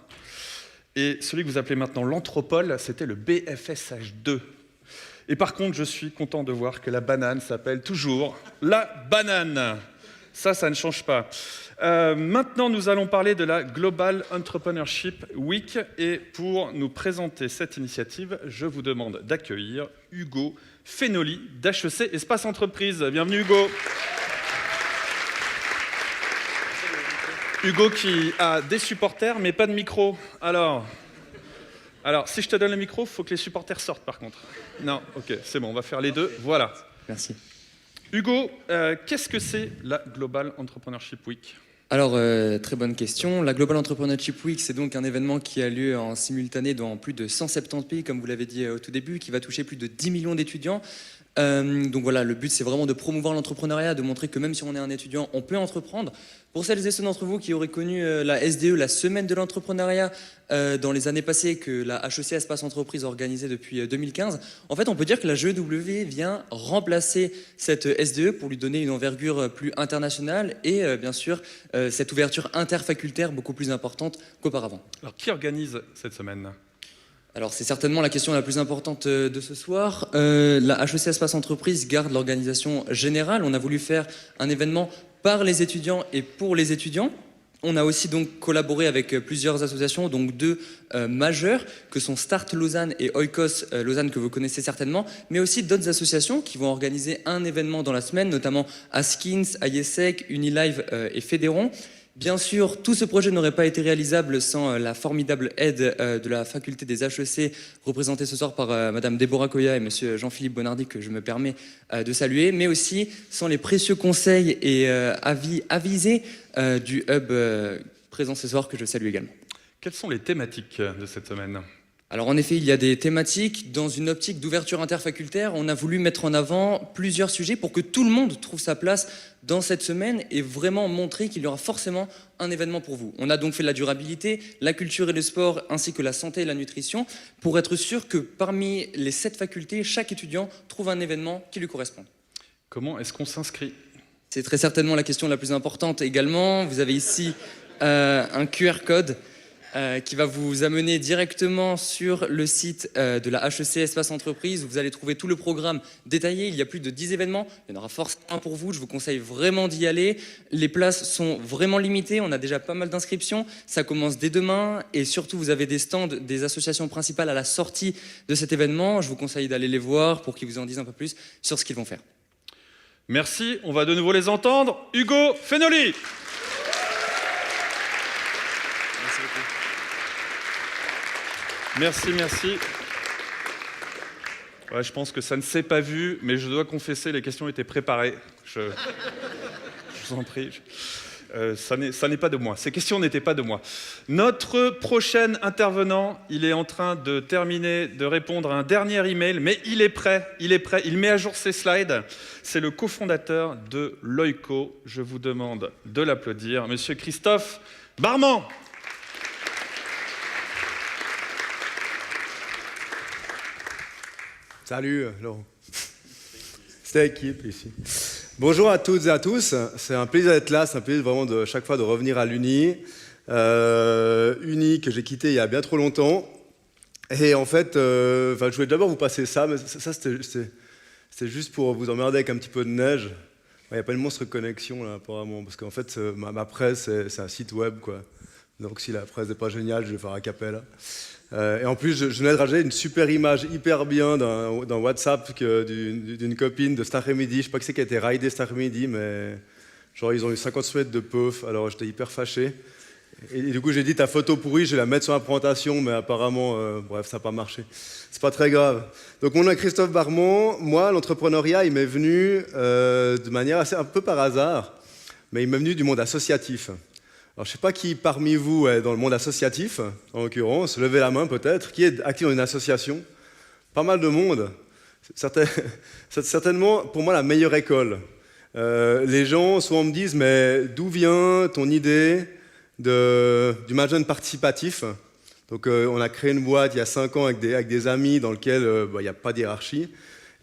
Et celui que vous appelez maintenant l'Anthropole, c'était le BFSH2. Et par contre, je suis content de voir que la banane s'appelle toujours la banane. Ça ne change pas. Maintenant, nous allons parler de la Global Entrepreneurship Week. Et pour nous présenter cette initiative, je vous demande d'accueillir Hugo Fenoli d'HEC Espace Entreprise. Bienvenue Hugo. Hugo qui a des supporters, mais pas de micro. Alors, si je te donne le micro, il faut que les supporters sortent, par contre. Non, ok, c'est bon, on va faire les deux. Voilà. Merci. Hugo, qu'est-ce que c'est la Global Entrepreneurship Week ? Alors, très bonne question. La Global Entrepreneurship Week, c'est donc un événement qui a lieu en simultané dans plus de 170 pays, comme vous l'avez dit au tout début, qui va toucher plus de 10 millions d'étudiants. Donc voilà, le but c'est vraiment de promouvoir l'entrepreneuriat, de montrer que même si on est un étudiant, on peut entreprendre. Pour celles et ceux d'entre vous qui auraient connu la SDE, la semaine de l'entrepreneuriat, dans les années passées que la HEC Espace Entreprise organisait depuis 2015, en fait on peut dire que la GEW vient remplacer cette SDE pour lui donner une envergure plus internationale et bien sûr cette ouverture interfacultaire beaucoup plus importante qu'auparavant. Alors qui organise cette semaine ? Alors c'est certainement la question la plus importante de ce soir. La HEC Espace Entreprise garde l'organisation générale. On a voulu faire un événement par les étudiants et pour les étudiants. On a aussi donc collaboré avec plusieurs associations, donc deux majeures, que sont Start Lausanne et Oikos Lausanne, que vous connaissez certainement, mais aussi d'autres associations qui vont organiser un événement dans la semaine, notamment Askins, IESEC, Unilive et Fédéron. Bien sûr, tout ce projet n'aurait pas été réalisable sans la formidable aide de la faculté des HEC, représentée ce soir par Madame Déborah Koya et Monsieur Jean-Philippe Bonardi, que je me permets de saluer, mais aussi sans les précieux conseils et avis avisés du hub présent ce soir, que je salue également. Quelles sont les thématiques de cette semaine ? Alors en effet, il y a des thématiques. Dans une optique d'ouverture interfacultaire, on a voulu mettre en avant plusieurs sujets pour que tout le monde trouve sa place dans cette semaine et vraiment montrer qu'il y aura forcément un événement pour vous. On a donc fait la durabilité, la culture et le sport, ainsi que la santé et la nutrition, pour être sûr que parmi les 7 facultés, chaque étudiant trouve un événement qui lui correspond. Comment est-ce qu'on s'inscrit ? C'est très certainement la question la plus importante également. Vous avez ici un QR code qui va vous amener directement sur le site de la HEC Espace Entreprise. Vous allez trouver tout le programme détaillé. Il y a plus de 10 événements. Il y en aura forcément un pour vous. Je vous conseille vraiment d'y aller. Les places sont vraiment limitées. On a déjà pas mal d'inscriptions. Ça commence dès demain. Et surtout, vous avez des stands des associations principales à la sortie de cet événement. Je vous conseille d'aller les voir pour qu'ils vous en disent un peu plus sur ce qu'ils vont faire. Merci. On va de nouveau les entendre. Hugo Fenoli. Merci, merci. Ouais, je pense que ça ne s'est pas vu, mais je dois confesser, les questions étaient préparées. Je vous en prie. Ça n'est pas de moi. Ces questions n'étaient pas de moi. Notre prochain intervenant, il est en train de terminer de répondre à un dernier email, mais il est prêt. Il met à jour ses slides. C'est le cofondateur de l'OICO. Je vous demande de l'applaudir, Monsieur Christophe Barman. Salut Laurent. C'était l'équipe ici. Bonjour à toutes et à tous. C'est un plaisir d'être là. C'est un plaisir vraiment de chaque fois de revenir à l'Uni. Uni que j'ai quitté il y a bien trop longtemps. Et en fait, je voulais d'abord vous passer ça, mais ça c'était juste pour vous emmerder avec un petit peu de neige. Il n'y a pas une monstre connexion là apparemment, parce qu'en fait ma presse c'est un site web quoi. Donc si la presse n'est pas géniale, je vais faire a cappella. Et en plus, je venais de rajouter une super image hyper bien dans WhatsApp d'une copine de cet après-midi. Je ne sais pas qui c'est qui a été raidé cet après-midi, mais genre ils ont eu 50 mètres de puff, alors j'étais hyper fâché. Et du coup, j'ai dit ta photo pourrie, je vais la mettre sur la présentation, mais apparemment, bref, ça n'a pas marché. C'est pas très grave. Donc mon nom est Christophe Barman. Moi, l'entrepreneuriat, il m'est venu de manière assez un peu par hasard, mais il m'est venu du monde associatif. Alors, je ne sais pas qui parmi vous est dans le monde associatif, en l'occurrence, levez la main peut-être, qui est actif dans une association. Pas mal de monde. C'est certainement, pour moi, la meilleure école. Les gens souvent me disent, mais d'où vient ton idée du management participatif ? Donc, on a créé une boîte il y a 5 ans avec des amis dans lequel il n'y a pas de hiérarchie.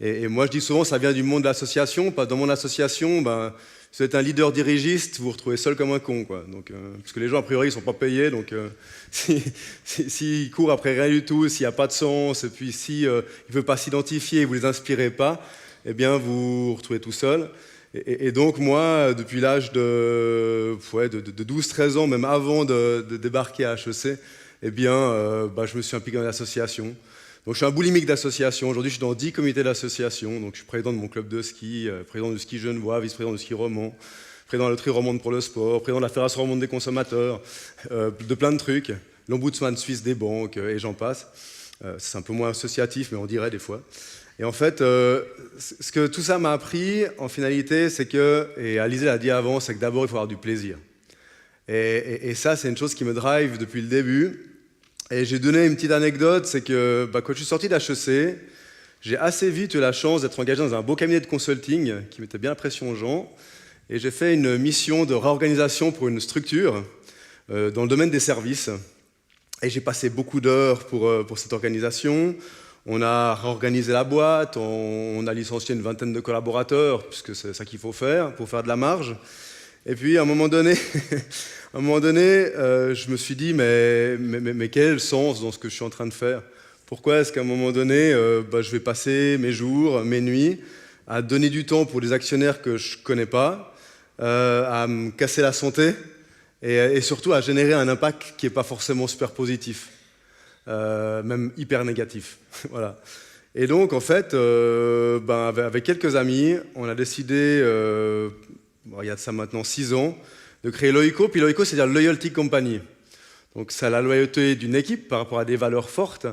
Et moi, je dis souvent, ça vient du monde de l'association. Dans mon association, si vous êtes un leader dirigiste, vous vous retrouvez seul comme un con, quoi. Donc, parce que les gens, a priori, ils ne sont pas payés. Donc, s'ils courent après rien du tout, s'il n'y a pas de sens, et puis s'ils ne veulent pas s'identifier et vous ne les inspirez pas, eh bien, vous vous retrouvez tout seul. Et donc, moi, depuis l'âge de 12-13 ans, même avant de débarquer à HEC, eh bien, je me suis impliqué dans l'association. Donc, je suis un boulimique d'association. Aujourd'hui, je suis dans 10 comités d'association. Donc, je suis président de mon club de ski, président du ski Genevois, vice-président du ski romand, président de la loterie romande pour le sport, président de la fédération romande des consommateurs, de plein de trucs, l'ombudsman suisse des banques, et j'en passe. C'est un peu moins associatif, mais on dirait des fois. Et en fait, ce que tout ça m'a appris, en finalité, c'est que, et Alizé l'a dit avant, c'est que d'abord, il faut avoir du plaisir. Et ça, c'est une chose qui me drive depuis le début. Et j'ai donné une petite anecdote, c'est que quand je suis sorti d'HEC, j'ai assez vite eu la chance d'être engagé dans un beau cabinet de consulting qui mettait bien la pression aux gens. Et j'ai fait une mission de réorganisation pour une structure dans le domaine des services. Et j'ai passé beaucoup d'heures pour cette organisation. On a réorganisé la boîte, on a licencié une vingtaine de collaborateurs, puisque c'est ça qu'il faut faire pour faire de la marge. Et puis, à un moment donné, je me suis dit, mais quel est le sens dans ce que je suis en train de faire? Pourquoi est-ce qu'à un moment donné, je vais passer mes jours, mes nuits, à donner du temps pour des actionnaires que je ne connais pas, à me casser la santé, et surtout à générer un impact qui n'est pas forcément super positif, même hyper négatif. Voilà. Et donc, en fait, avec quelques amis, on a décidé, il y a de ça maintenant 6 ans, de créer Loico. Puis Loico, c'est-à-dire Loyalty Company. Donc, c'est la loyauté d'une équipe par rapport à des valeurs fortes,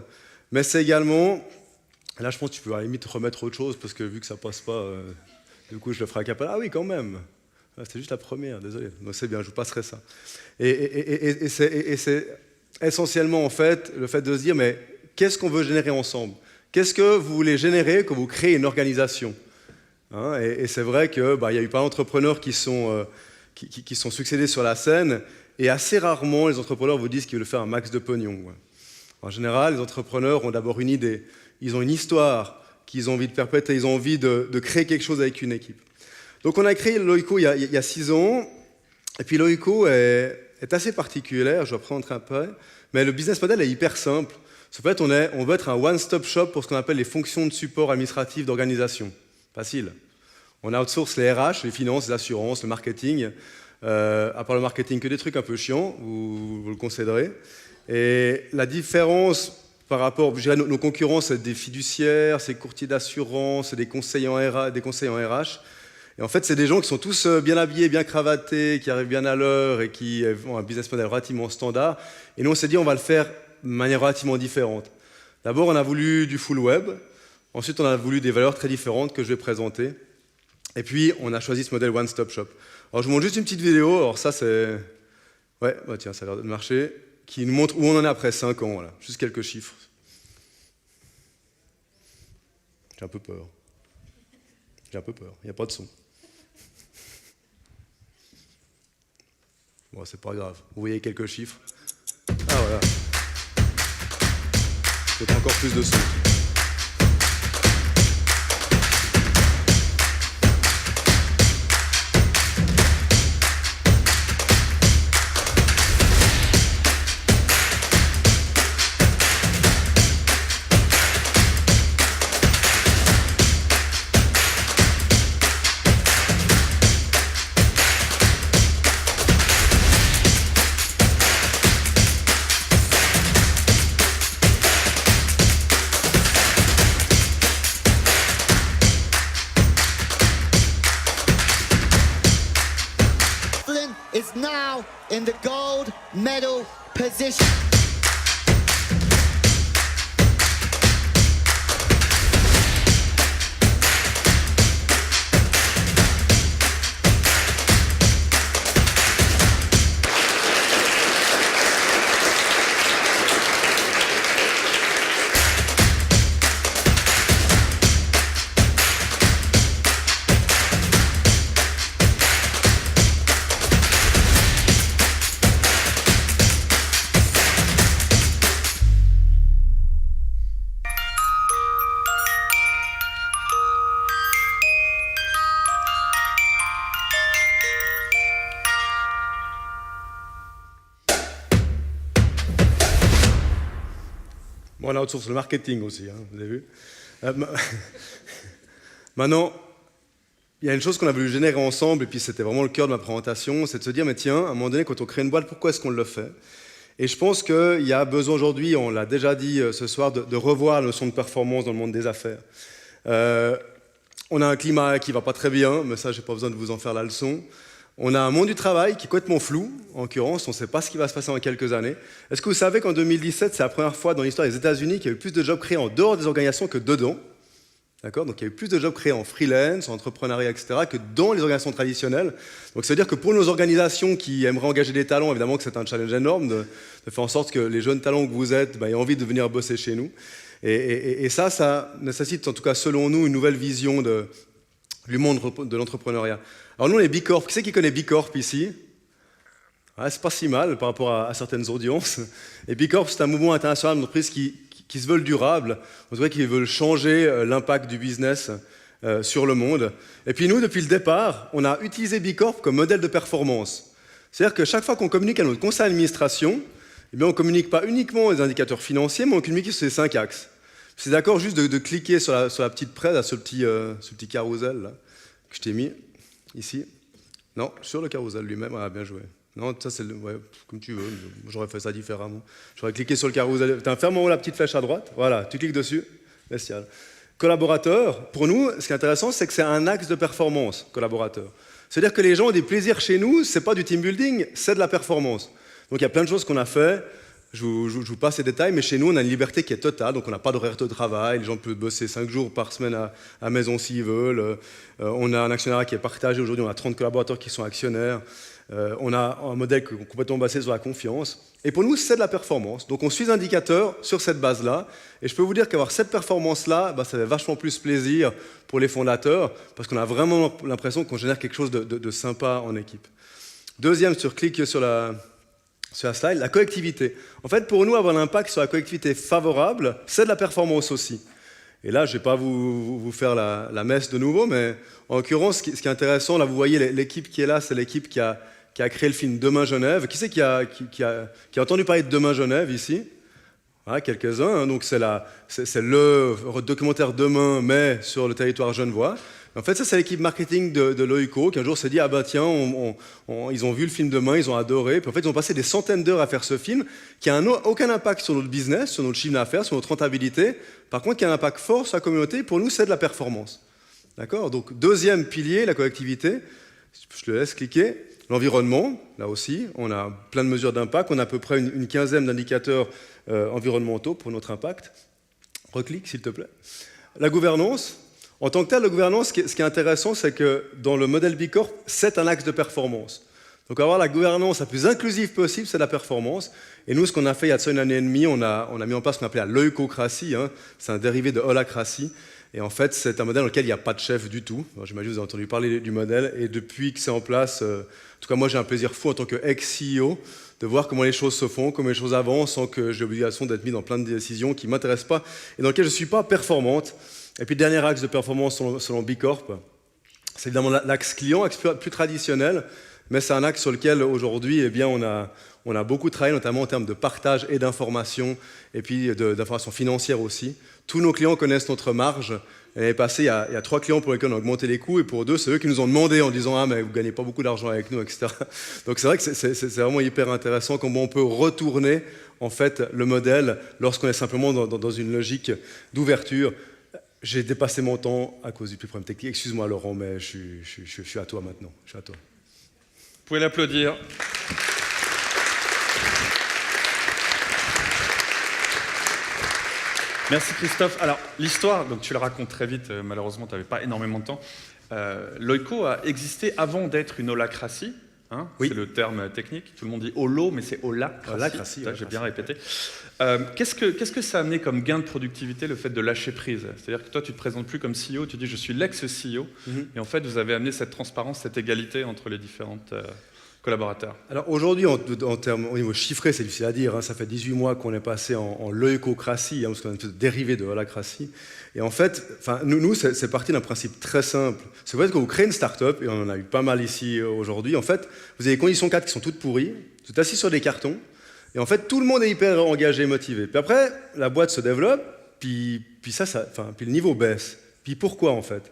mais c'est également, là, je pense que tu peux à la limite remettre autre chose, parce que vu que ça passe pas, du coup, je le ferai à capella. Ah oui, quand même. C'est juste la première, désolé. Donc c'est bien, je vous passerai ça. Et c'est essentiellement, en fait, le fait de se dire, mais qu'est-ce qu'on veut générer ensemble? Qu'est-ce que vous voulez générer quand vous créez une organisation? Et c'est vrai qu'il y a eu pas d'entrepreneurs qui sont succédés sur la scène, et assez rarement, les entrepreneurs vous disent qu'ils veulent faire un max de pognon. En général, les entrepreneurs ont d'abord une idée, ils ont une histoire qu'ils ont envie de perpétuer, ils ont envie de créer quelque chose avec une équipe. Donc on a créé Loico il y a 6 ans, et puis Loico est assez particulière, je vais après rentrer après, mais le business model est hyper simple. En fait, on veut être un one-stop shop pour ce qu'on appelle les fonctions de support administratif d'organisation. Facile. On outsource les RH, les finances, les assurances, le marketing, à part le marketing, que des trucs un peu chiants, vous le concéderez. Et la différence par rapport, je dirais, nos concurrents, c'est des fiduciaires, c'est des courtiers d'assurance, c'est des conseillers en RH. Et en fait, c'est des gens qui sont tous bien habillés, bien cravatés, qui arrivent bien à l'heure et qui ont un business model relativement standard. Et nous, on s'est dit, on va le faire de manière relativement différente. D'abord, on a voulu du full web. Ensuite, on a voulu des valeurs très différentes que je vais présenter. Et puis, on a choisi ce modèle One Stop Shop. Alors, je vous montre juste une petite vidéo. Alors ça, c'est... Ouais, tiens, ça a l'air de marcher. Qui nous montre où on en est après 5 ans. Voilà. Juste quelques chiffres. J'ai un peu peur. Il n'y a pas de son. Bon, c'est pas grave. Vous voyez quelques chiffres. Ah, voilà. Peut-être encore plus de son. Is now in the gold medal position. Bon, on outsource le marketing aussi, hein, vous avez vu. Maintenant, il y a une chose qu'on a voulu générer ensemble, et puis c'était vraiment le cœur de ma présentation, c'est de se dire, mais tiens, à un moment donné, quand on crée une boîte, pourquoi est-ce qu'on le fait? Et je pense qu'il y a besoin aujourd'hui, on l'a déjà dit ce soir, de revoir la notion de performance dans le monde des affaires. On a un climat qui ne va pas très bien, mais ça, je n'ai pas besoin de vous en faire la leçon. On a un monde du travail qui est complètement flou, en l'occurrence, on ne sait pas ce qui va se passer dans quelques années. Est-ce que vous savez qu'en 2017, c'est la première fois dans l'histoire des États-Unis qu'il y a eu plus de jobs créés en dehors des organisations que dedans? D'accord? Donc il y a eu plus de jobs créés en freelance, en entrepreneuriat, etc., que dans les organisations traditionnelles. Donc ça veut dire que pour nos organisations qui aimeraient engager des talents, évidemment que c'est un challenge énorme de faire en sorte que les jeunes talents que vous êtes aient envie de venir bosser chez nous. Et ça nécessite, en tout cas selon nous, une nouvelle vision du monde de l'entrepreneuriat. Alors nous, on est B Corp. Qui c'est qui connaît B Corp ici? Ouais, c'est pas si mal par rapport à certaines audiences. Et B Corp, c'est un mouvement international d'entreprises qui se veulent durables, en tout cas qui veulent changer l'impact du business sur le monde. Et puis nous, depuis le départ, on a utilisé B Corp comme modèle de performance. C'est-à-dire que chaque fois qu'on communique à notre conseil d'administration, eh bien, on ne communique pas uniquement les indicateurs financiers, mais on communique sur ces 5 axes. C'est d'accord juste de cliquer sur la petite presse, ce petit carrousel là, que je t'ai mis ici. Non, sur le carrousel lui-même. Ah, bien joué. Non, ça c'est ouais, comme tu veux. J'aurais fait ça différemment. J'aurais cliqué sur le carrousel. Ferme en haut la petite flèche à droite. Voilà, tu cliques dessus. Bestial. Collaborateur, pour nous, ce qui est intéressant, c'est que c'est un axe de performance, collaborateur. C'est-à-dire que les gens ont des plaisirs chez nous, c'est pas du team building, c'est de la performance. Donc il y a plein de choses qu'on a fait. Je vous passe les détails, mais chez nous, on a une liberté qui est totale, donc on n'a pas d'horaire de travail, les gens peuvent bosser 5 jours par semaine à maison s'ils veulent. On a un actionnariat qui est partagé, aujourd'hui on a 30 collaborateurs qui sont actionnaires. On a un modèle complètement basé sur la confiance. Et pour nous, c'est de la performance. Donc on suit les indicateurs sur cette base-là. Et je peux vous dire qu'avoir cette performance-là, ça fait vachement plus plaisir pour les fondateurs, parce qu'on a vraiment l'impression qu'on génère quelque chose de sympa en équipe. Deuxième, clique sur la slide, la collectivité. En fait, pour nous, avoir un impact sur la collectivité favorable, c'est de la performance aussi. Et là, je ne vais pas vous faire la messe de nouveau, mais en l'occurrence, ce qui est intéressant, là, vous voyez l'équipe qui est là, c'est l'équipe qui a créé le film Demain Genève. Qui c'est qui a entendu parler de Demain Genève ici? Voilà, quelques-uns. Hein. Donc c'est le documentaire Demain, mais sur le territoire genevois. En fait, ça, c'est l'équipe marketing de l'OICO qui un jour s'est dit « Ah ben tiens, ils ont vu le film Demain, ils ont adoré. » Puis en fait, ils ont passé des centaines d'heures à faire ce film qui n'a aucun impact sur notre business, sur notre chiffre d'affaires, sur notre rentabilité. Par contre, qui a un impact fort sur la communauté. Pour nous, c'est de la performance. D'accord? Donc, deuxième pilier, la collectivité. Je le laisse cliquer. L'environnement, là aussi, on a plein de mesures d'impact. On a à peu près une quinzaine d'indicateurs environnementaux pour notre impact. Reclique, s'il te plaît. La gouvernance. En tant que tel, la gouvernance, ce qui est intéressant, c'est que dans le modèle B Corp, c'est un axe de performance. Donc avoir la gouvernance la plus inclusive possible, c'est la performance. Et nous, ce qu'on a fait il y a de ça une année et demie, on a mis en place ce qu'on appelait la leucocratie. Hein. C'est un dérivé de holacratie. Et en fait, c'est un modèle dans lequel il n'y a pas de chef du tout. J'imagine que vous avez entendu parler du modèle. Et depuis que c'est en place, en tout cas moi j'ai un plaisir fou en tant qu'ex-CEO de voir comment les choses se font, comment les choses avancent, sans que j'ai l'obligation d'être mis dans plein de décisions qui ne m'intéressent pas et dans lesquelles je ne suis pas performante. Et puis, le dernier axe de performance selon B Corp, c'est évidemment l'axe client, axe plus traditionnel, mais c'est un axe sur lequel aujourd'hui, eh bien, on a beaucoup travaillé, notamment en termes de partage et d'informations, et puis d'informations financières aussi. Tous nos clients connaissent notre marge. L'année passée, il y a 3 clients pour lesquels on a augmenté les coûts, et pour 2, c'est eux qui nous ont demandé en disant « Ah, mais vous ne gagnez pas beaucoup d'argent avec nous, etc. » Donc c'est vrai que c'est vraiment hyper intéressant comment on peut retourner en fait, le modèle lorsqu'on est simplement dans une logique d'ouverture. J'ai dépassé mon temps à cause du problème technique. Excuse-moi Laurent, mais je suis à toi maintenant. Je suis à toi. Vous pouvez l'applaudir. Merci Christophe. Alors, l'histoire, donc tu la racontes très vite, malheureusement tu n'avais pas énormément de temps. L'OICO a existé avant d'être une holacratie. Hein, oui. C'est le terme technique. Tout le monde dit holo, mais c'est holacratie. J'ai bien répété. Qu'est-ce que ça a amené comme gain de productivité, le fait de lâcher prise? C'est-à-dire que toi, tu ne te présentes plus comme CEO, tu dis je suis l'ex-CEO, et en fait, vous avez amené cette transparence, cette égalité entre les différents collaborateurs. Alors aujourd'hui, au niveau chiffré, c'est difficile à dire. Hein, ça fait 18 mois qu'on est passé en leucocratie, parce qu'on est un dérivé de holacratie. Et en fait, nous c'est parti d'un principe très simple. C'est vrai que quand vous créez une start-up, et on en a eu pas mal ici aujourd'hui, en fait, vous avez les conditions 4 qui sont toutes pourries, vous êtes assis sur des cartons, et en fait, tout le monde est hyper engagé et motivé. Puis après, la boîte se développe, puis le niveau baisse. Puis pourquoi, en fait?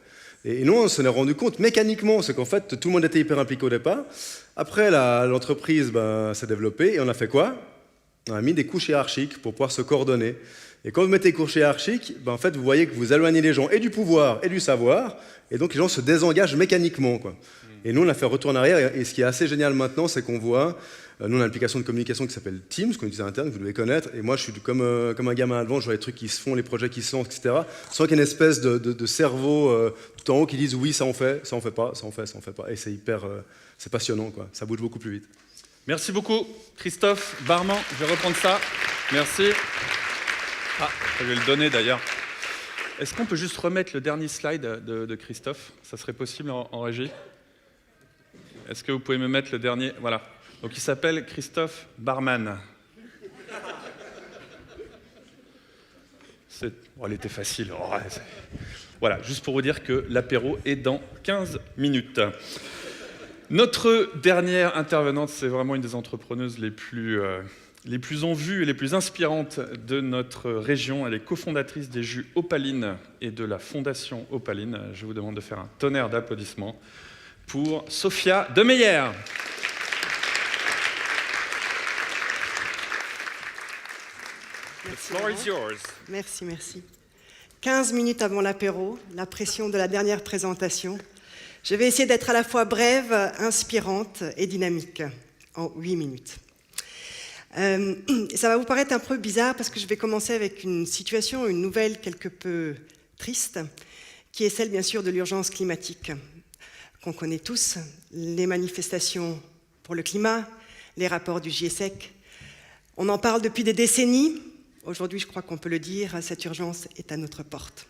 Et nous, on s'en est rendu compte mécaniquement, c'est qu'en fait, tout le monde était hyper impliqué au départ. Après, l'entreprise s'est développée, et on a fait quoi? On a mis des couches hiérarchiques pour pouvoir se coordonner. Et quand vous mettez des couches hiérarchiques, en fait, vous voyez que vous éloignez les gens et du pouvoir et du savoir, et donc les gens se désengagent mécaniquement, quoi. Et nous, on a fait retour en arrière, et ce qui est assez génial maintenant, c'est qu'on voit, nous, on a une application de communication qui s'appelle Teams, qu'on utilise à l'interne, vous devez connaître, et moi, je suis comme un gamin à devant, je vois les trucs qui se font, les projets qui se lancent, etc., sans qu'il y ait une espèce de cerveau tout en haut qui dise oui, ça on fait pas, ça on fait pas. Et c'est hyper, c'est passionnant, quoi. Ça bouge beaucoup plus vite. Merci beaucoup, Christophe Barman. Je vais reprendre ça. Merci. Ah, je vais le donner d'ailleurs. Est-ce qu'on peut juste remettre le dernier slide de Christophe? Ça serait possible en régie? Est-ce que vous pouvez me mettre le dernier? Voilà. Donc il s'appelle Christophe Barman. Oh, elle était facile. Oh, ouais, voilà, juste pour vous dire que l'apéro est dans 15 minutes. Notre dernière intervenante, c'est vraiment une des entrepreneuses les plus en vue et les plus inspirantes de notre région. Elle est cofondatrice des jus Opaline et de la Fondation Opaline. Je vous demande de faire un tonnerre d'applaudissements pour Sophia Demeyer. The floor is yours. Merci, merci. 15 minutes avant l'apéro, la pression de la dernière présentation. Je vais essayer d'être à la fois brève, inspirante et dynamique en 8 minutes. Ça va vous paraître un peu bizarre parce que je vais commencer avec une situation, une nouvelle quelque peu triste, qui est celle bien sûr de l'urgence climatique qu'on connaît tous, les manifestations pour le climat, les rapports du GIEC. On en parle depuis des décennies. Aujourd'hui, je crois qu'on peut le dire, cette urgence est à notre porte.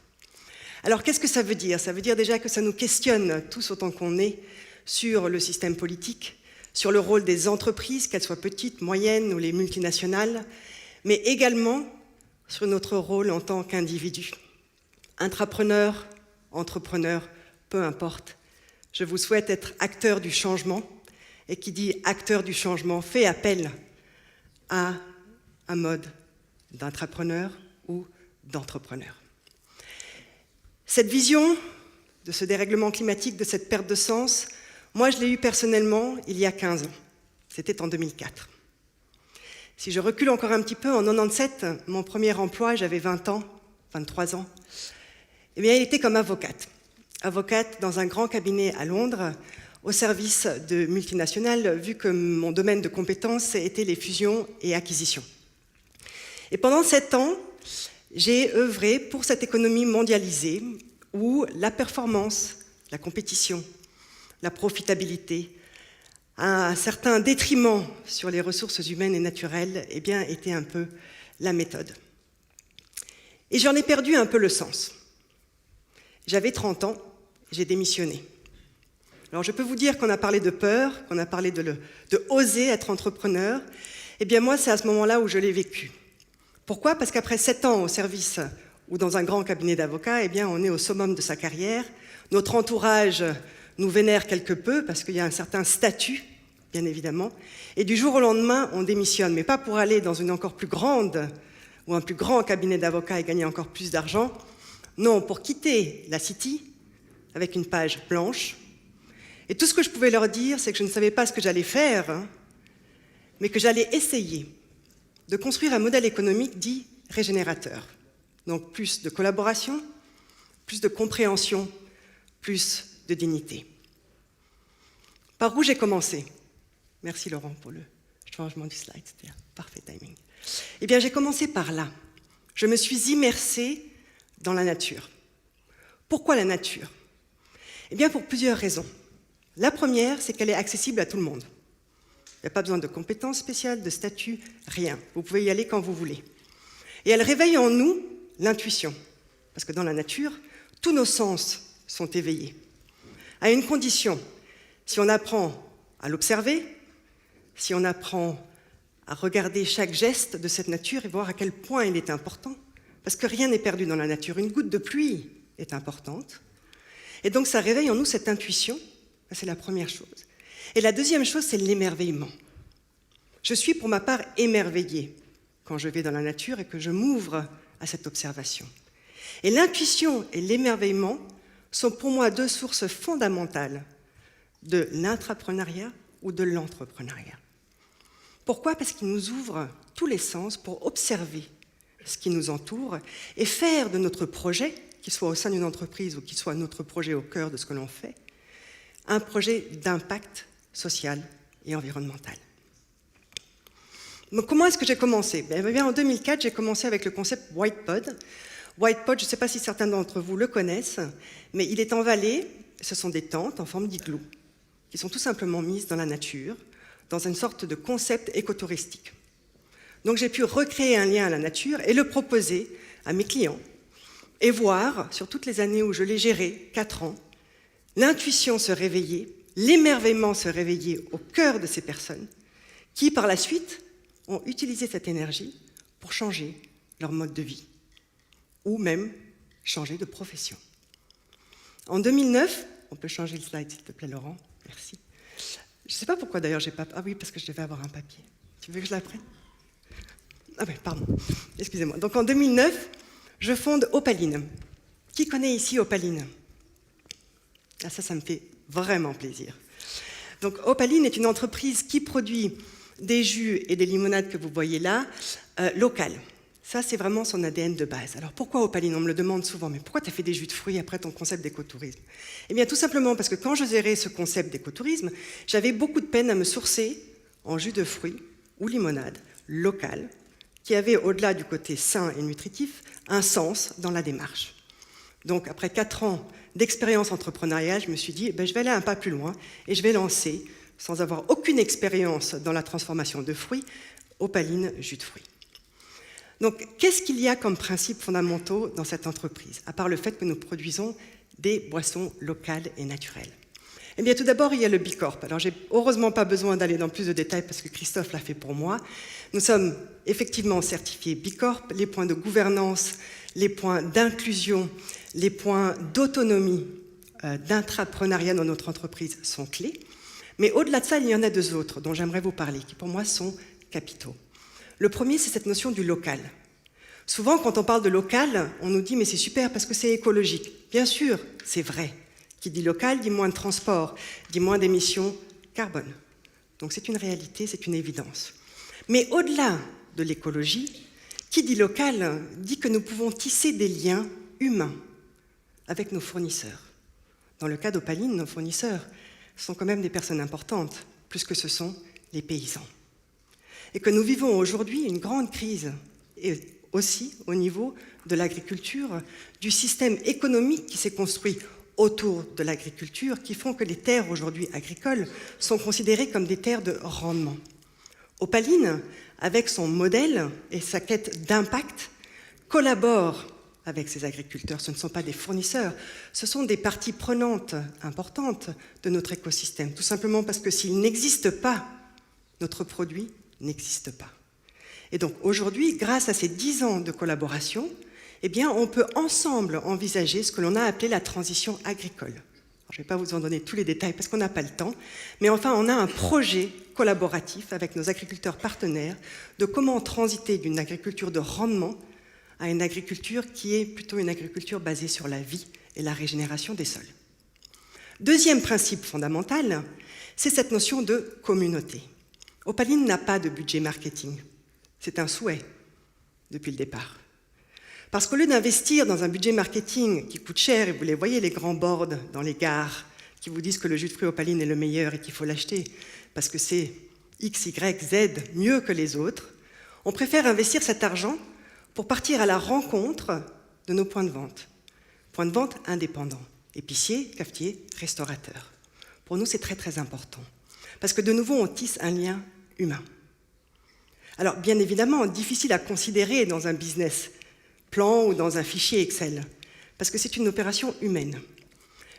Alors, qu'est-ce que ça veut dire? Ça veut dire déjà que ça nous questionne tous autant qu'on est sur le système politique, sur le rôle des entreprises, qu'elles soient petites, moyennes ou les multinationales, mais également sur notre rôle en tant qu'individu. Intrapreneur, entrepreneur, peu importe. Je vous souhaite être acteur du changement, et qui dit acteur du changement fait appel à un mode d'intrapreneur ou d'entrepreneur. Cette vision de ce dérèglement climatique, de cette perte de sens, moi je l'ai eue personnellement il y a 15 ans. C'était en 2004. Si je recule encore un petit peu, en 97, mon premier emploi, j'avais 20 ans, 23 ans, eh bien il était comme avocate. Avocate dans un grand cabinet à Londres, au service de multinationales, vu que mon domaine de compétences était les fusions et acquisitions. Et pendant 7 ans, j'ai œuvré pour cette économie mondialisée où la performance, la compétition, la profitabilité, un certain détriment sur les ressources humaines et naturelles, eh bien, était un peu la méthode. Et j'en ai perdu un peu le sens. J'avais 30 ans, j'ai démissionné. Alors je peux vous dire qu'on a parlé de peur, qu'on a parlé de oser être entrepreneur. Eh bien moi, c'est à ce moment-là où je l'ai vécu. Pourquoi? Parce qu'après 7 ans au service ou dans un grand cabinet d'avocats, eh bien, on est au summum de sa carrière. Notre entourage nous vénère quelque peu parce qu'il y a un certain statut, bien évidemment. Et du jour au lendemain, on démissionne, mais pas pour aller dans une encore plus grande ou un plus grand cabinet d'avocats et gagner encore plus d'argent. Non, pour quitter la City avec une page blanche. Et tout ce que je pouvais leur dire, c'est que je ne savais pas ce que j'allais faire, mais que j'allais essayer de construire un modèle économique dit régénérateur. Donc plus de collaboration, plus de compréhension, plus de dignité. Par où j'ai commencé? Merci Laurent pour le changement du slide, c'était un parfait timing. Eh bien j'ai commencé par là. Je me suis immersée dans la nature. Pourquoi la nature? Eh bien pour plusieurs raisons. La première, c'est qu'elle est accessible à tout le monde. Il n'y a pas besoin de compétences spéciales, de statut, rien. Vous pouvez y aller quand vous voulez. Et elle réveille en nous l'intuition. Parce que dans la nature, tous nos sens sont éveillés. À une condition, si on apprend à l'observer, si on apprend à regarder chaque geste de cette nature et voir à quel point il est important, parce que rien n'est perdu dans la nature. Une goutte de pluie est importante. Et donc ça réveille en nous cette intuition, c'est la première chose. Et la deuxième chose, c'est l'émerveillement. Je suis pour ma part émerveillée quand je vais dans la nature et que je m'ouvre à cette observation. Et l'intuition et l'émerveillement sont pour moi deux sources fondamentales de l'intrapreneuriat ou de l'entrepreneuriat. Pourquoi? Parce qu'ils nous ouvrent tous les sens pour observer ce qui nous entoure et faire de notre projet, qu'il soit au sein d'une entreprise ou qu'il soit notre projet au cœur de ce que l'on fait, un projet d'impact social et environnemental. Donc, comment est-ce que j'ai commencé? En 2004, j'ai commencé avec le concept Whitepod. Whitepod, je ne sais pas si certains d'entre vous le connaissent, mais il est en vallée. Ce sont des tentes en forme d'igloo qui sont tout simplement mises dans la nature, dans une sorte de concept écotouristique. Donc j'ai pu recréer un lien à la nature et le proposer à mes clients et voir, sur toutes les années où je l'ai géré, 4 ans, l'intuition se réveiller, l'émerveillement se réveiller au cœur de ces personnes qui, par la suite, ont utilisé cette énergie pour changer leur mode de vie ou même changer de profession. En 2009, on peut changer le slide s'il te plaît Laurent, merci. Je ne sais pas pourquoi d'ailleurs j'ai pas... Ah oui, parce que je devais avoir un papier. Tu veux que je la prenne? Ah oui, pardon, excusez-moi. Donc en 2009, je fonde Opaline. Qui connaît ici Opaline? Ah ça me fait vraiment plaisir. Donc Opaline est une entreprise qui produit des jus et des limonades que vous voyez là, locales. Ça, c'est vraiment son ADN de base. Alors pourquoi Opaline? On me le demande souvent, mais pourquoi tu as fait des jus de fruits après ton concept d'écotourisme? Eh bien tout simplement parce que quand je gérais ce concept d'écotourisme, j'avais beaucoup de peine à me sourcer en jus de fruits ou limonade locale, qui avait, au-delà du côté sain et nutritif, un sens dans la démarche. Donc après 4 ans d'expérience entrepreneuriale, je me suis dit, je vais aller un pas plus loin et je vais lancer, sans avoir aucune expérience dans la transformation de fruits, Opaline jus de fruits. Donc, qu'est-ce qu'il y a comme principes fondamentaux dans cette entreprise, à part le fait que nous produisons des boissons locales et naturelles? Eh bien, tout d'abord, il y a le Bicorp. Alors, j'ai heureusement pas besoin d'aller dans plus de détails parce que Christophe l'a fait pour moi. Nous sommes effectivement certifiés Bicorp. Les points de gouvernance, les points d'inclusion, les points d'autonomie, d'intrapreneuriat dans notre entreprise sont clés. Mais au-delà de ça, il y en a 2 autres dont j'aimerais vous parler, qui pour moi sont capitaux. Le premier, c'est cette notion du local. Souvent, quand on parle de local, on nous dit « mais c'est super parce que c'est écologique ». Bien sûr, c'est vrai. Qui dit local, dit moins de transport, dit moins d'émissions carbone. Donc c'est une réalité, c'est une évidence. Mais au-delà de l'écologie, qui dit local, dit que nous pouvons tisser des liens humains avec nos fournisseurs. Dans le cas d'Opaline, nos fournisseurs sont quand même des personnes importantes, plus que ce sont les paysans. Et que nous vivons aujourd'hui une grande crise, et aussi au niveau de l'agriculture, du système économique qui s'est construit autour de l'agriculture, qui font que les terres aujourd'hui agricoles sont considérées comme des terres de rendement. Opaline, avec son modèle et sa quête d'impact, collabore avec ces agriculteurs. Ce ne sont pas des fournisseurs, ce sont des parties prenantes importantes de notre écosystème, tout simplement parce que s'il n'existe pas, notre produit n'existe pas. Et donc aujourd'hui, grâce à ces 10 ans de collaboration, eh bien, on peut ensemble envisager ce que l'on a appelé la transition agricole. Alors, je ne vais pas vous en donner tous les détails parce qu'on n'a pas le temps, mais enfin, on a un projet collaboratif avec nos agriculteurs partenaires de comment transiter d'une agriculture de rendement à une agriculture qui est plutôt une agriculture basée sur la vie et la régénération des sols. Deuxième principe fondamental, c'est cette notion de communauté. Opaline n'a pas de budget marketing. C'est un souhait depuis le départ. Parce qu'au lieu d'investir dans un budget marketing qui coûte cher, et vous les voyez, les grands boards dans les gares qui vous disent que le jus de fruits Opaline est le meilleur et qu'il faut l'acheter parce que c'est X, Y, Z mieux que les autres, on préfère investir cet argent pour partir à la rencontre de nos points de vente. Points de vente indépendants, épiciers, cafetiers, restaurateurs. Pour nous, c'est très très important. Parce que de nouveau, on tisse un lien humain. Alors, bien évidemment, difficile à considérer dans un business plan ou dans un fichier Excel, parce que c'est une opération humaine.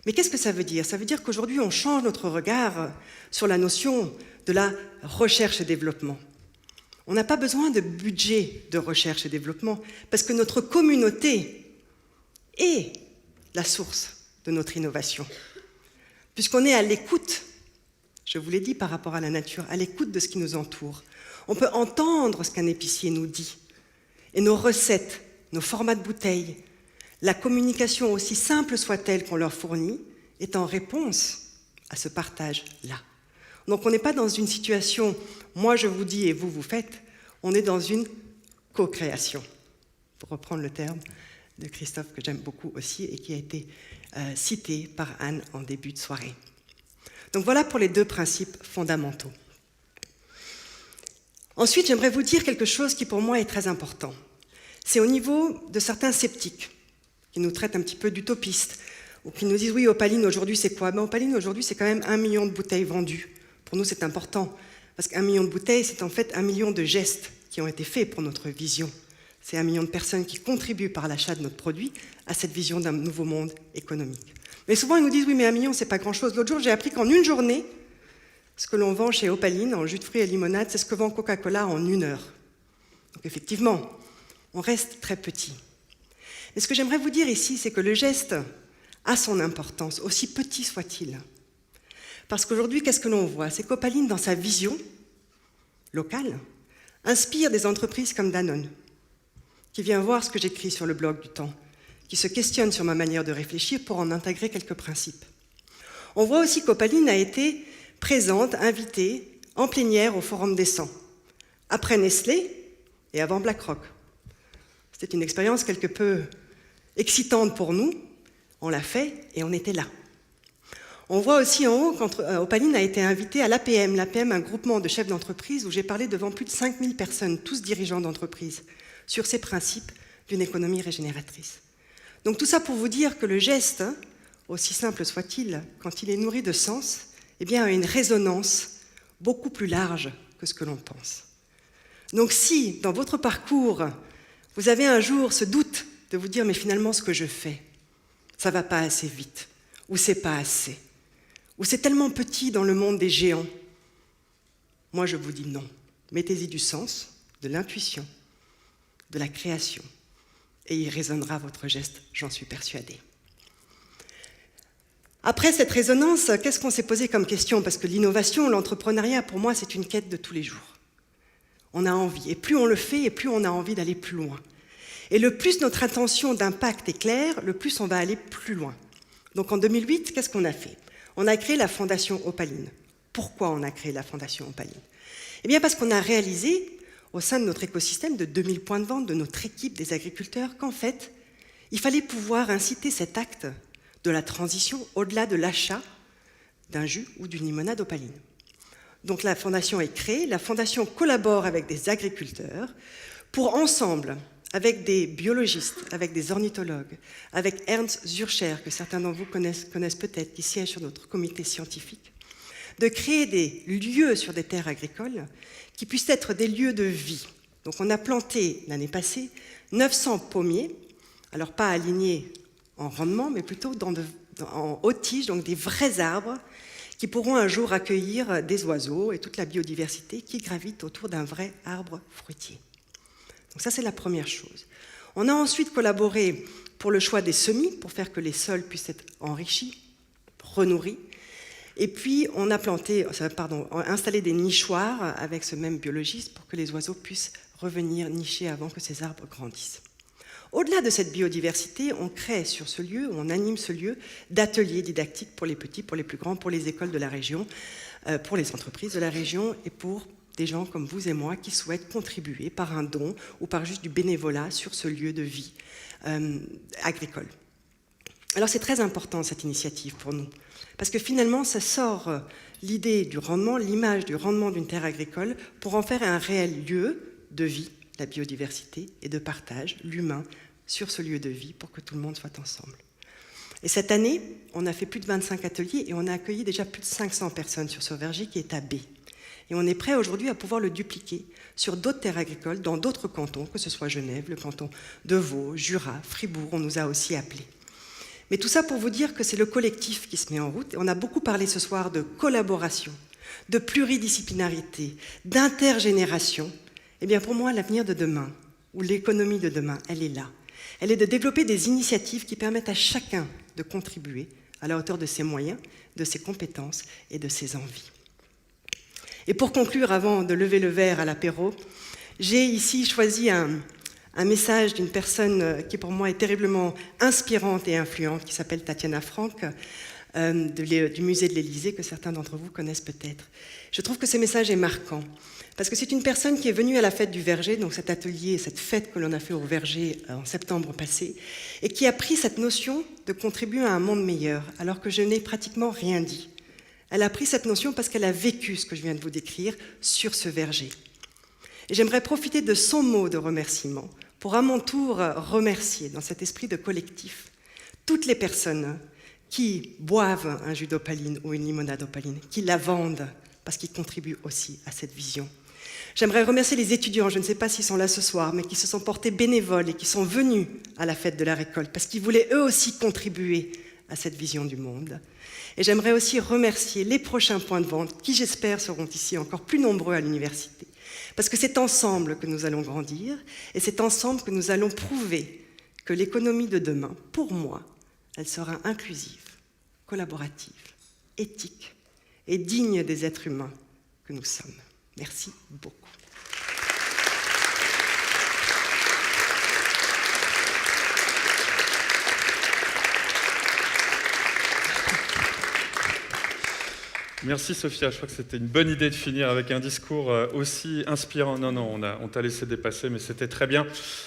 Mais qu'est-ce que ça veut dire? Ça veut dire qu'aujourd'hui, on change notre regard sur la notion de la recherche et développement. On n'a pas besoin de budget de recherche et développement, parce que notre communauté est la source de notre innovation. Puisqu'on est à l'écoute, je vous l'ai dit par rapport à la nature, à l'écoute de ce qui nous entoure. On peut entendre ce qu'un épicier nous dit. Et nos recettes, nos formats de bouteilles, la communication, aussi simple soit-elle qu'on leur fournit, est en réponse à ce partage-là. Donc on n'est pas dans une situation, moi je vous dis et vous, vous faites, on est dans une co-création, pour reprendre le terme de Christophe que j'aime beaucoup aussi et qui a été cité par Anne en début de soirée. Donc voilà pour les 2 principes fondamentaux. Ensuite, j'aimerais vous dire quelque chose qui pour moi est très important. C'est au niveau de certains sceptiques qui nous traitent un petit peu d'utopistes ou qui nous disent « oui, Opaline, aujourd'hui, c'est quoi ?» Opaline, aujourd'hui, c'est quand même 1 million de bouteilles vendues. Pour nous, c'est important, parce qu'1 million de bouteilles, c'est en fait 1 million de gestes qui ont été faits pour notre vision. C'est 1 million de personnes qui contribuent par l'achat de notre produit à cette vision d'un nouveau monde économique. Mais souvent, ils nous disent, oui, mais 1 million, c'est pas grand-chose. L'autre jour, j'ai appris qu'en une journée, ce que l'on vend chez Opaline, en jus de fruits et limonade, c'est ce que vend Coca-Cola en 1 heure. Donc effectivement, on reste très petit. Mais ce que j'aimerais vous dire ici, c'est que le geste a son importance, aussi petit soit-il. Parce qu'aujourd'hui, qu'est-ce que l'on voit? C'est qu'Opaline, dans sa vision locale, inspire des entreprises comme Danone, qui vient voir ce que j'écris sur le blog du Temps, qui se questionne sur ma manière de réfléchir pour en intégrer quelques principes. On voit aussi qu'Opaline a été présente, invitée, en plénière au Forum des 100, après Nestlé et avant BlackRock. C'était une expérience quelque peu excitante pour nous, on l'a fait et on était là. On voit aussi en haut qu'Opaline a été invité à l'APM. L'APM, un groupement de chefs d'entreprise où j'ai parlé devant plus de 5000 personnes, tous dirigeants d'entreprise, sur ces principes d'une économie régénératrice. Donc tout ça pour vous dire que le geste, aussi simple soit-il, quand il est nourri de sens, eh bien, a une résonance beaucoup plus large que ce que l'on pense. Donc si, dans votre parcours, vous avez un jour ce doute de vous dire « mais finalement, ce que je fais, ça ne va pas assez vite » ou « c'est pas assez » ou « c'est tellement petit dans le monde des géants », moi je vous dis non. Mettez-y du sens, de l'intuition, de la création, et il résonnera votre geste, j'en suis persuadée. Après cette résonance, qu'est-ce qu'on s'est posé comme question? Parce que l'innovation, l'entrepreneuriat, pour moi, c'est une quête de tous les jours. On a envie, et plus on le fait, et plus on a envie d'aller plus loin. Et le plus notre intention d'impact est claire, le plus on va aller plus loin. Donc en 2008, qu'est-ce qu'on a fait? On a créé la Fondation Opaline. Pourquoi on a créé la Fondation Opaline? Eh bien parce qu'on a réalisé, au sein de notre écosystème de 2000 points de vente, de notre équipe des agriculteurs, qu'en fait, il fallait pouvoir inciter cet acte de la transition au-delà de l'achat d'un jus ou d'une limonade Opaline. Donc la Fondation est créée, la Fondation collabore avec des agriculteurs pour ensemble, avec des biologistes, avec des ornithologues, avec Ernst Zürcher, que certains d'entre vous connaissent peut-être, qui siège sur notre comité scientifique, de créer des lieux sur des terres agricoles qui puissent être des lieux de vie. Donc on a planté l'année passée 900 pommiers, alors pas alignés en rendement, mais plutôt en haute tige, donc des vrais arbres qui pourront un jour accueillir des oiseaux et toute la biodiversité qui gravite autour d'un vrai arbre fruitier. Donc ça, c'est la première chose. On a ensuite collaboré pour le choix des semis, pour faire que les sols puissent être enrichis, renourris. Et puis, on a installé des nichoirs avec ce même biologiste pour que les oiseaux puissent revenir nicher avant que ces arbres grandissent. Au-delà de cette biodiversité, on crée sur ce lieu, on anime ce lieu d'ateliers didactiques pour les petits, pour les plus grands, pour les écoles de la région, pour les entreprises de la région et pour des gens comme vous et moi qui souhaitent contribuer par un don ou par juste du bénévolat sur ce lieu de vie agricole. Alors c'est très important cette initiative pour nous, parce que finalement ça sort l'idée du rendement, l'image du rendement d'une terre agricole pour en faire un réel lieu de vie, la biodiversité et de partage, l'humain, sur ce lieu de vie pour que tout le monde soit ensemble. Et cette année, on a fait plus de 25 ateliers et on a accueilli déjà plus de 500 personnes sur ce verger qui est à B. Et on est prêt aujourd'hui à pouvoir le dupliquer sur d'autres terres agricoles, dans d'autres cantons, que ce soit Genève, le canton de Vaud, Jura, Fribourg, on nous a aussi appelés. Mais tout ça pour vous dire que c'est le collectif qui se met en route. Et on a beaucoup parlé ce soir de collaboration, de pluridisciplinarité, d'intergénération. Eh bien pour moi, l'avenir de demain, ou l'économie de demain, elle est là. Elle est de développer des initiatives qui permettent à chacun de contribuer à la hauteur de ses moyens, de ses compétences et de ses envies. Et pour conclure, avant de lever le verre à l'apéro, j'ai ici choisi un message d'une personne qui pour moi est terriblement inspirante et influente, qui s'appelle Tatiana Frank, du musée de l'Élysée, que certains d'entre vous connaissent peut-être. Je trouve que ce message est marquant, parce que c'est une personne qui est venue à la fête du verger, donc cet atelier, cette fête que l'on a fait au verger en septembre passé, et qui a pris cette notion de contribuer à un monde meilleur, alors que je n'ai pratiquement rien dit. Elle a pris cette notion parce qu'elle a vécu ce que je viens de vous décrire sur ce verger. Et j'aimerais profiter de son mot de remerciement pour à mon tour remercier, dans cet esprit de collectif, toutes les personnes qui boivent un jus d'opaline ou une limonade opaline, qui la vendent parce qu'ils contribuent aussi à cette vision. J'aimerais remercier les étudiants, je ne sais pas s'ils sont là ce soir, mais qui se sont portés bénévoles et qui sont venus à la fête de la récolte, parce qu'ils voulaient eux aussi contribuer à cette vision du monde. Et j'aimerais aussi remercier les prochains points de vente, qui j'espère seront ici encore plus nombreux à l'université. Parce que c'est ensemble que nous allons grandir, et c'est ensemble que nous allons prouver que l'économie de demain, pour moi, elle sera inclusive, collaborative, éthique et digne des êtres humains que nous sommes. Merci beaucoup. Merci Sophia, je crois que c'était une bonne idée de finir avec un discours aussi inspirant. Non, on t'a laissé dépasser, mais c'était très bien.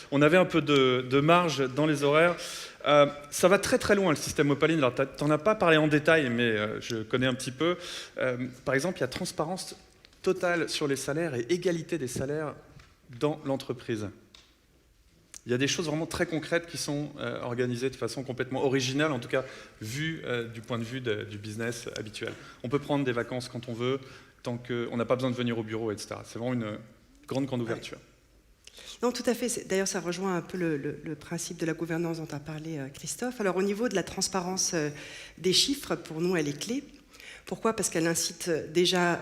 On avait un peu de marge dans les horaires. Ça va très très loin le système Opaline. Alors t'en as pas parlé en détail, mais je connais un petit peu. Par exemple, il y a transparence totale sur les salaires et égalité des salaires dans l'entreprise. Il y a des choses vraiment très concrètes qui sont organisées de façon complètement originale, en tout cas vue du point de vue du business habituel. On peut prendre des vacances quand on veut, tant qu'on n'a pas besoin de venir au bureau, etc. C'est vraiment une grande ouverture. Non, tout à fait. D'ailleurs, ça rejoint un peu le principe de la gouvernance dont a parlé Christophe. Alors, au niveau de la transparence des chiffres, pour nous, elle est clé. Pourquoi ? Parce qu'elle incite déjà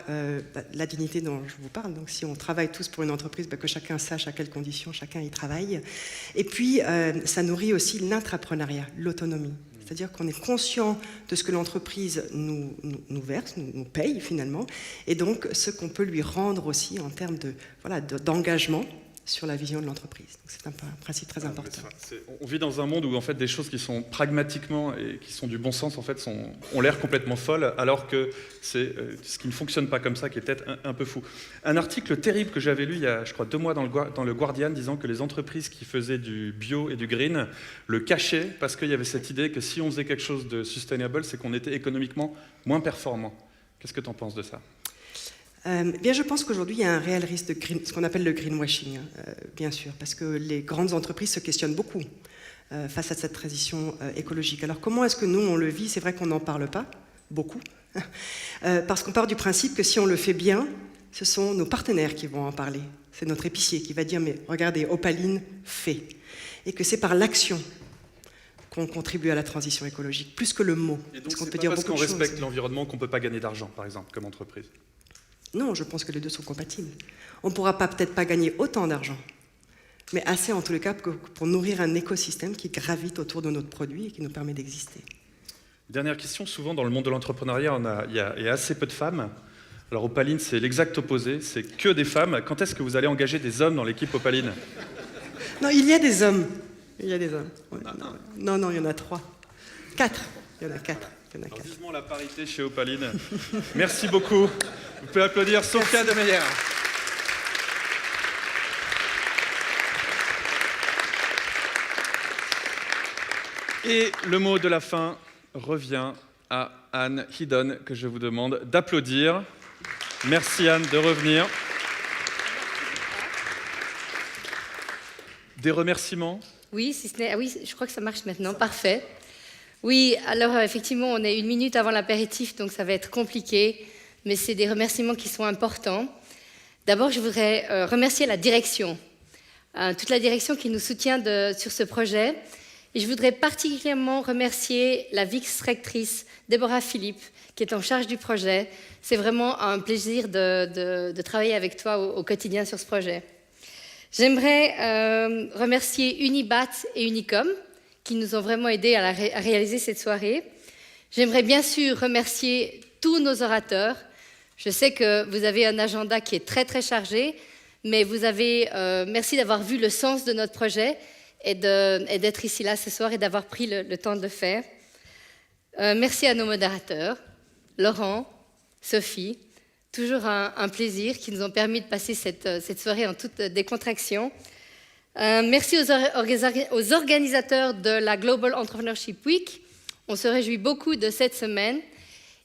la dignité dont je vous parle. Donc, si on travaille tous pour une entreprise, que chacun sache à quelles conditions chacun y travaille. Et puis, ça nourrit aussi l'intrapreneuriat, l'autonomie. C'est-à-dire qu'on est conscient de ce que l'entreprise nous verse, nous paye finalement, et donc ce qu'on peut lui rendre aussi en termes d'engagement sur la vision de l'entreprise. C'est un principe très important. On vit dans un monde où en fait des choses qui sont pragmatiquement et qui sont du bon sens en fait ont l'air complètement folles, alors que c'est ce qui ne fonctionne pas comme ça qui est peut-être un peu fou. Un article terrible que j'avais lu il y a, je crois, 2 mois dans le Guardian, disant que les entreprises qui faisaient du bio et du green le cachaient parce qu'il y avait cette idée que si on faisait quelque chose de sustainable, c'est qu'on était économiquement moins performant. Qu'est-ce que tu en penses de ça ? Bien, je pense qu'aujourd'hui, il y a un réel risque de ce qu'on appelle le greenwashing, bien sûr, parce que les grandes entreprises se questionnent beaucoup face à cette transition écologique. Alors, comment est-ce que nous, on le vit ? C'est vrai qu'on n'en parle pas, beaucoup, parce qu'on part du principe que si on le fait bien, ce sont nos partenaires qui vont en parler. C'est notre épicier qui va dire « mais regardez, Opaline fait ». Et que c'est par l'action qu'on contribue à la transition écologique, plus que le mot. Et donc, c'est pas parce qu'on respecte l'environnement qu'on ne peut pas gagner d'argent, par exemple, comme entreprise. Non, je pense que les deux sont compatibles. On ne pourra peut-être pas gagner autant d'argent, mais assez en tous les cas pour nourrir un écosystème qui gravite autour de notre produit et qui nous permet d'exister. Dernière question, souvent dans le monde de l'entrepreneuriat, il y a assez peu de femmes. Alors Opaline, c'est l'exact opposé, c'est que des femmes. Quand est-ce que vous allez engager des hommes dans l'équipe Opaline ? Non, il y a des hommes. Il y a des hommes. Ouais. Non, il y en a 3. 4. Il y en a 4. Alors, vivement la parité chez Opaline. Merci beaucoup. Vous pouvez applaudir Sophia de Meyer. Et le mot de la fin revient à Anne Hidon, que je vous demande d'applaudir. Merci Anne de revenir. Des remerciements ? Oui, si ce n'est... Ah oui, je crois que ça marche maintenant. Parfait. Oui, alors effectivement, on est 1 minute avant l'apéritif, donc ça va être compliqué, mais c'est des remerciements qui sont importants. D'abord, je voudrais remercier la direction, toute la direction qui nous soutient sur ce projet. Et je voudrais particulièrement remercier la vice-rectrice Déborah Philippe, qui est en charge du projet. C'est vraiment un plaisir de travailler avec toi au quotidien sur ce projet. J'aimerais remercier Unibat et Unicom, qui nous ont vraiment aidés à réaliser cette soirée. J'aimerais bien sûr remercier tous nos orateurs. Je sais que vous avez un agenda qui est très très chargé, mais merci d'avoir vu le sens de notre projet et d'être ici là ce soir et d'avoir pris le temps de le faire. Merci à nos modérateurs, Laurent, Sophie, toujours un plaisir qui nous ont permis de passer cette soirée en toute décontraction. Merci aux organisateurs de la Global Entrepreneurship Week. On se réjouit beaucoup de cette semaine.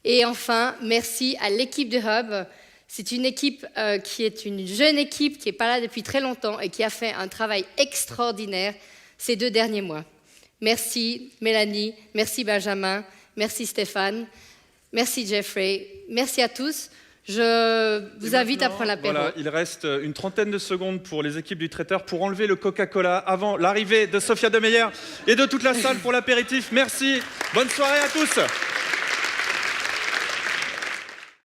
Et enfin, merci à l'équipe du Hub. C'est une équipe qui est une jeune équipe qui n'est pas là depuis très longtemps et qui a fait un travail extraordinaire ces 2 derniers mois. Merci Mélanie, merci Benjamin, merci Stéphane, merci Jeffrey, merci à tous. Je vous invite à prendre l'apéro. Voilà, il reste une trentaine de secondes pour les équipes du traiteur pour enlever le Coca-Cola avant l'arrivée de Sophia Demeyer et de toute la salle pour l'apéritif. Merci, bonne soirée à tous.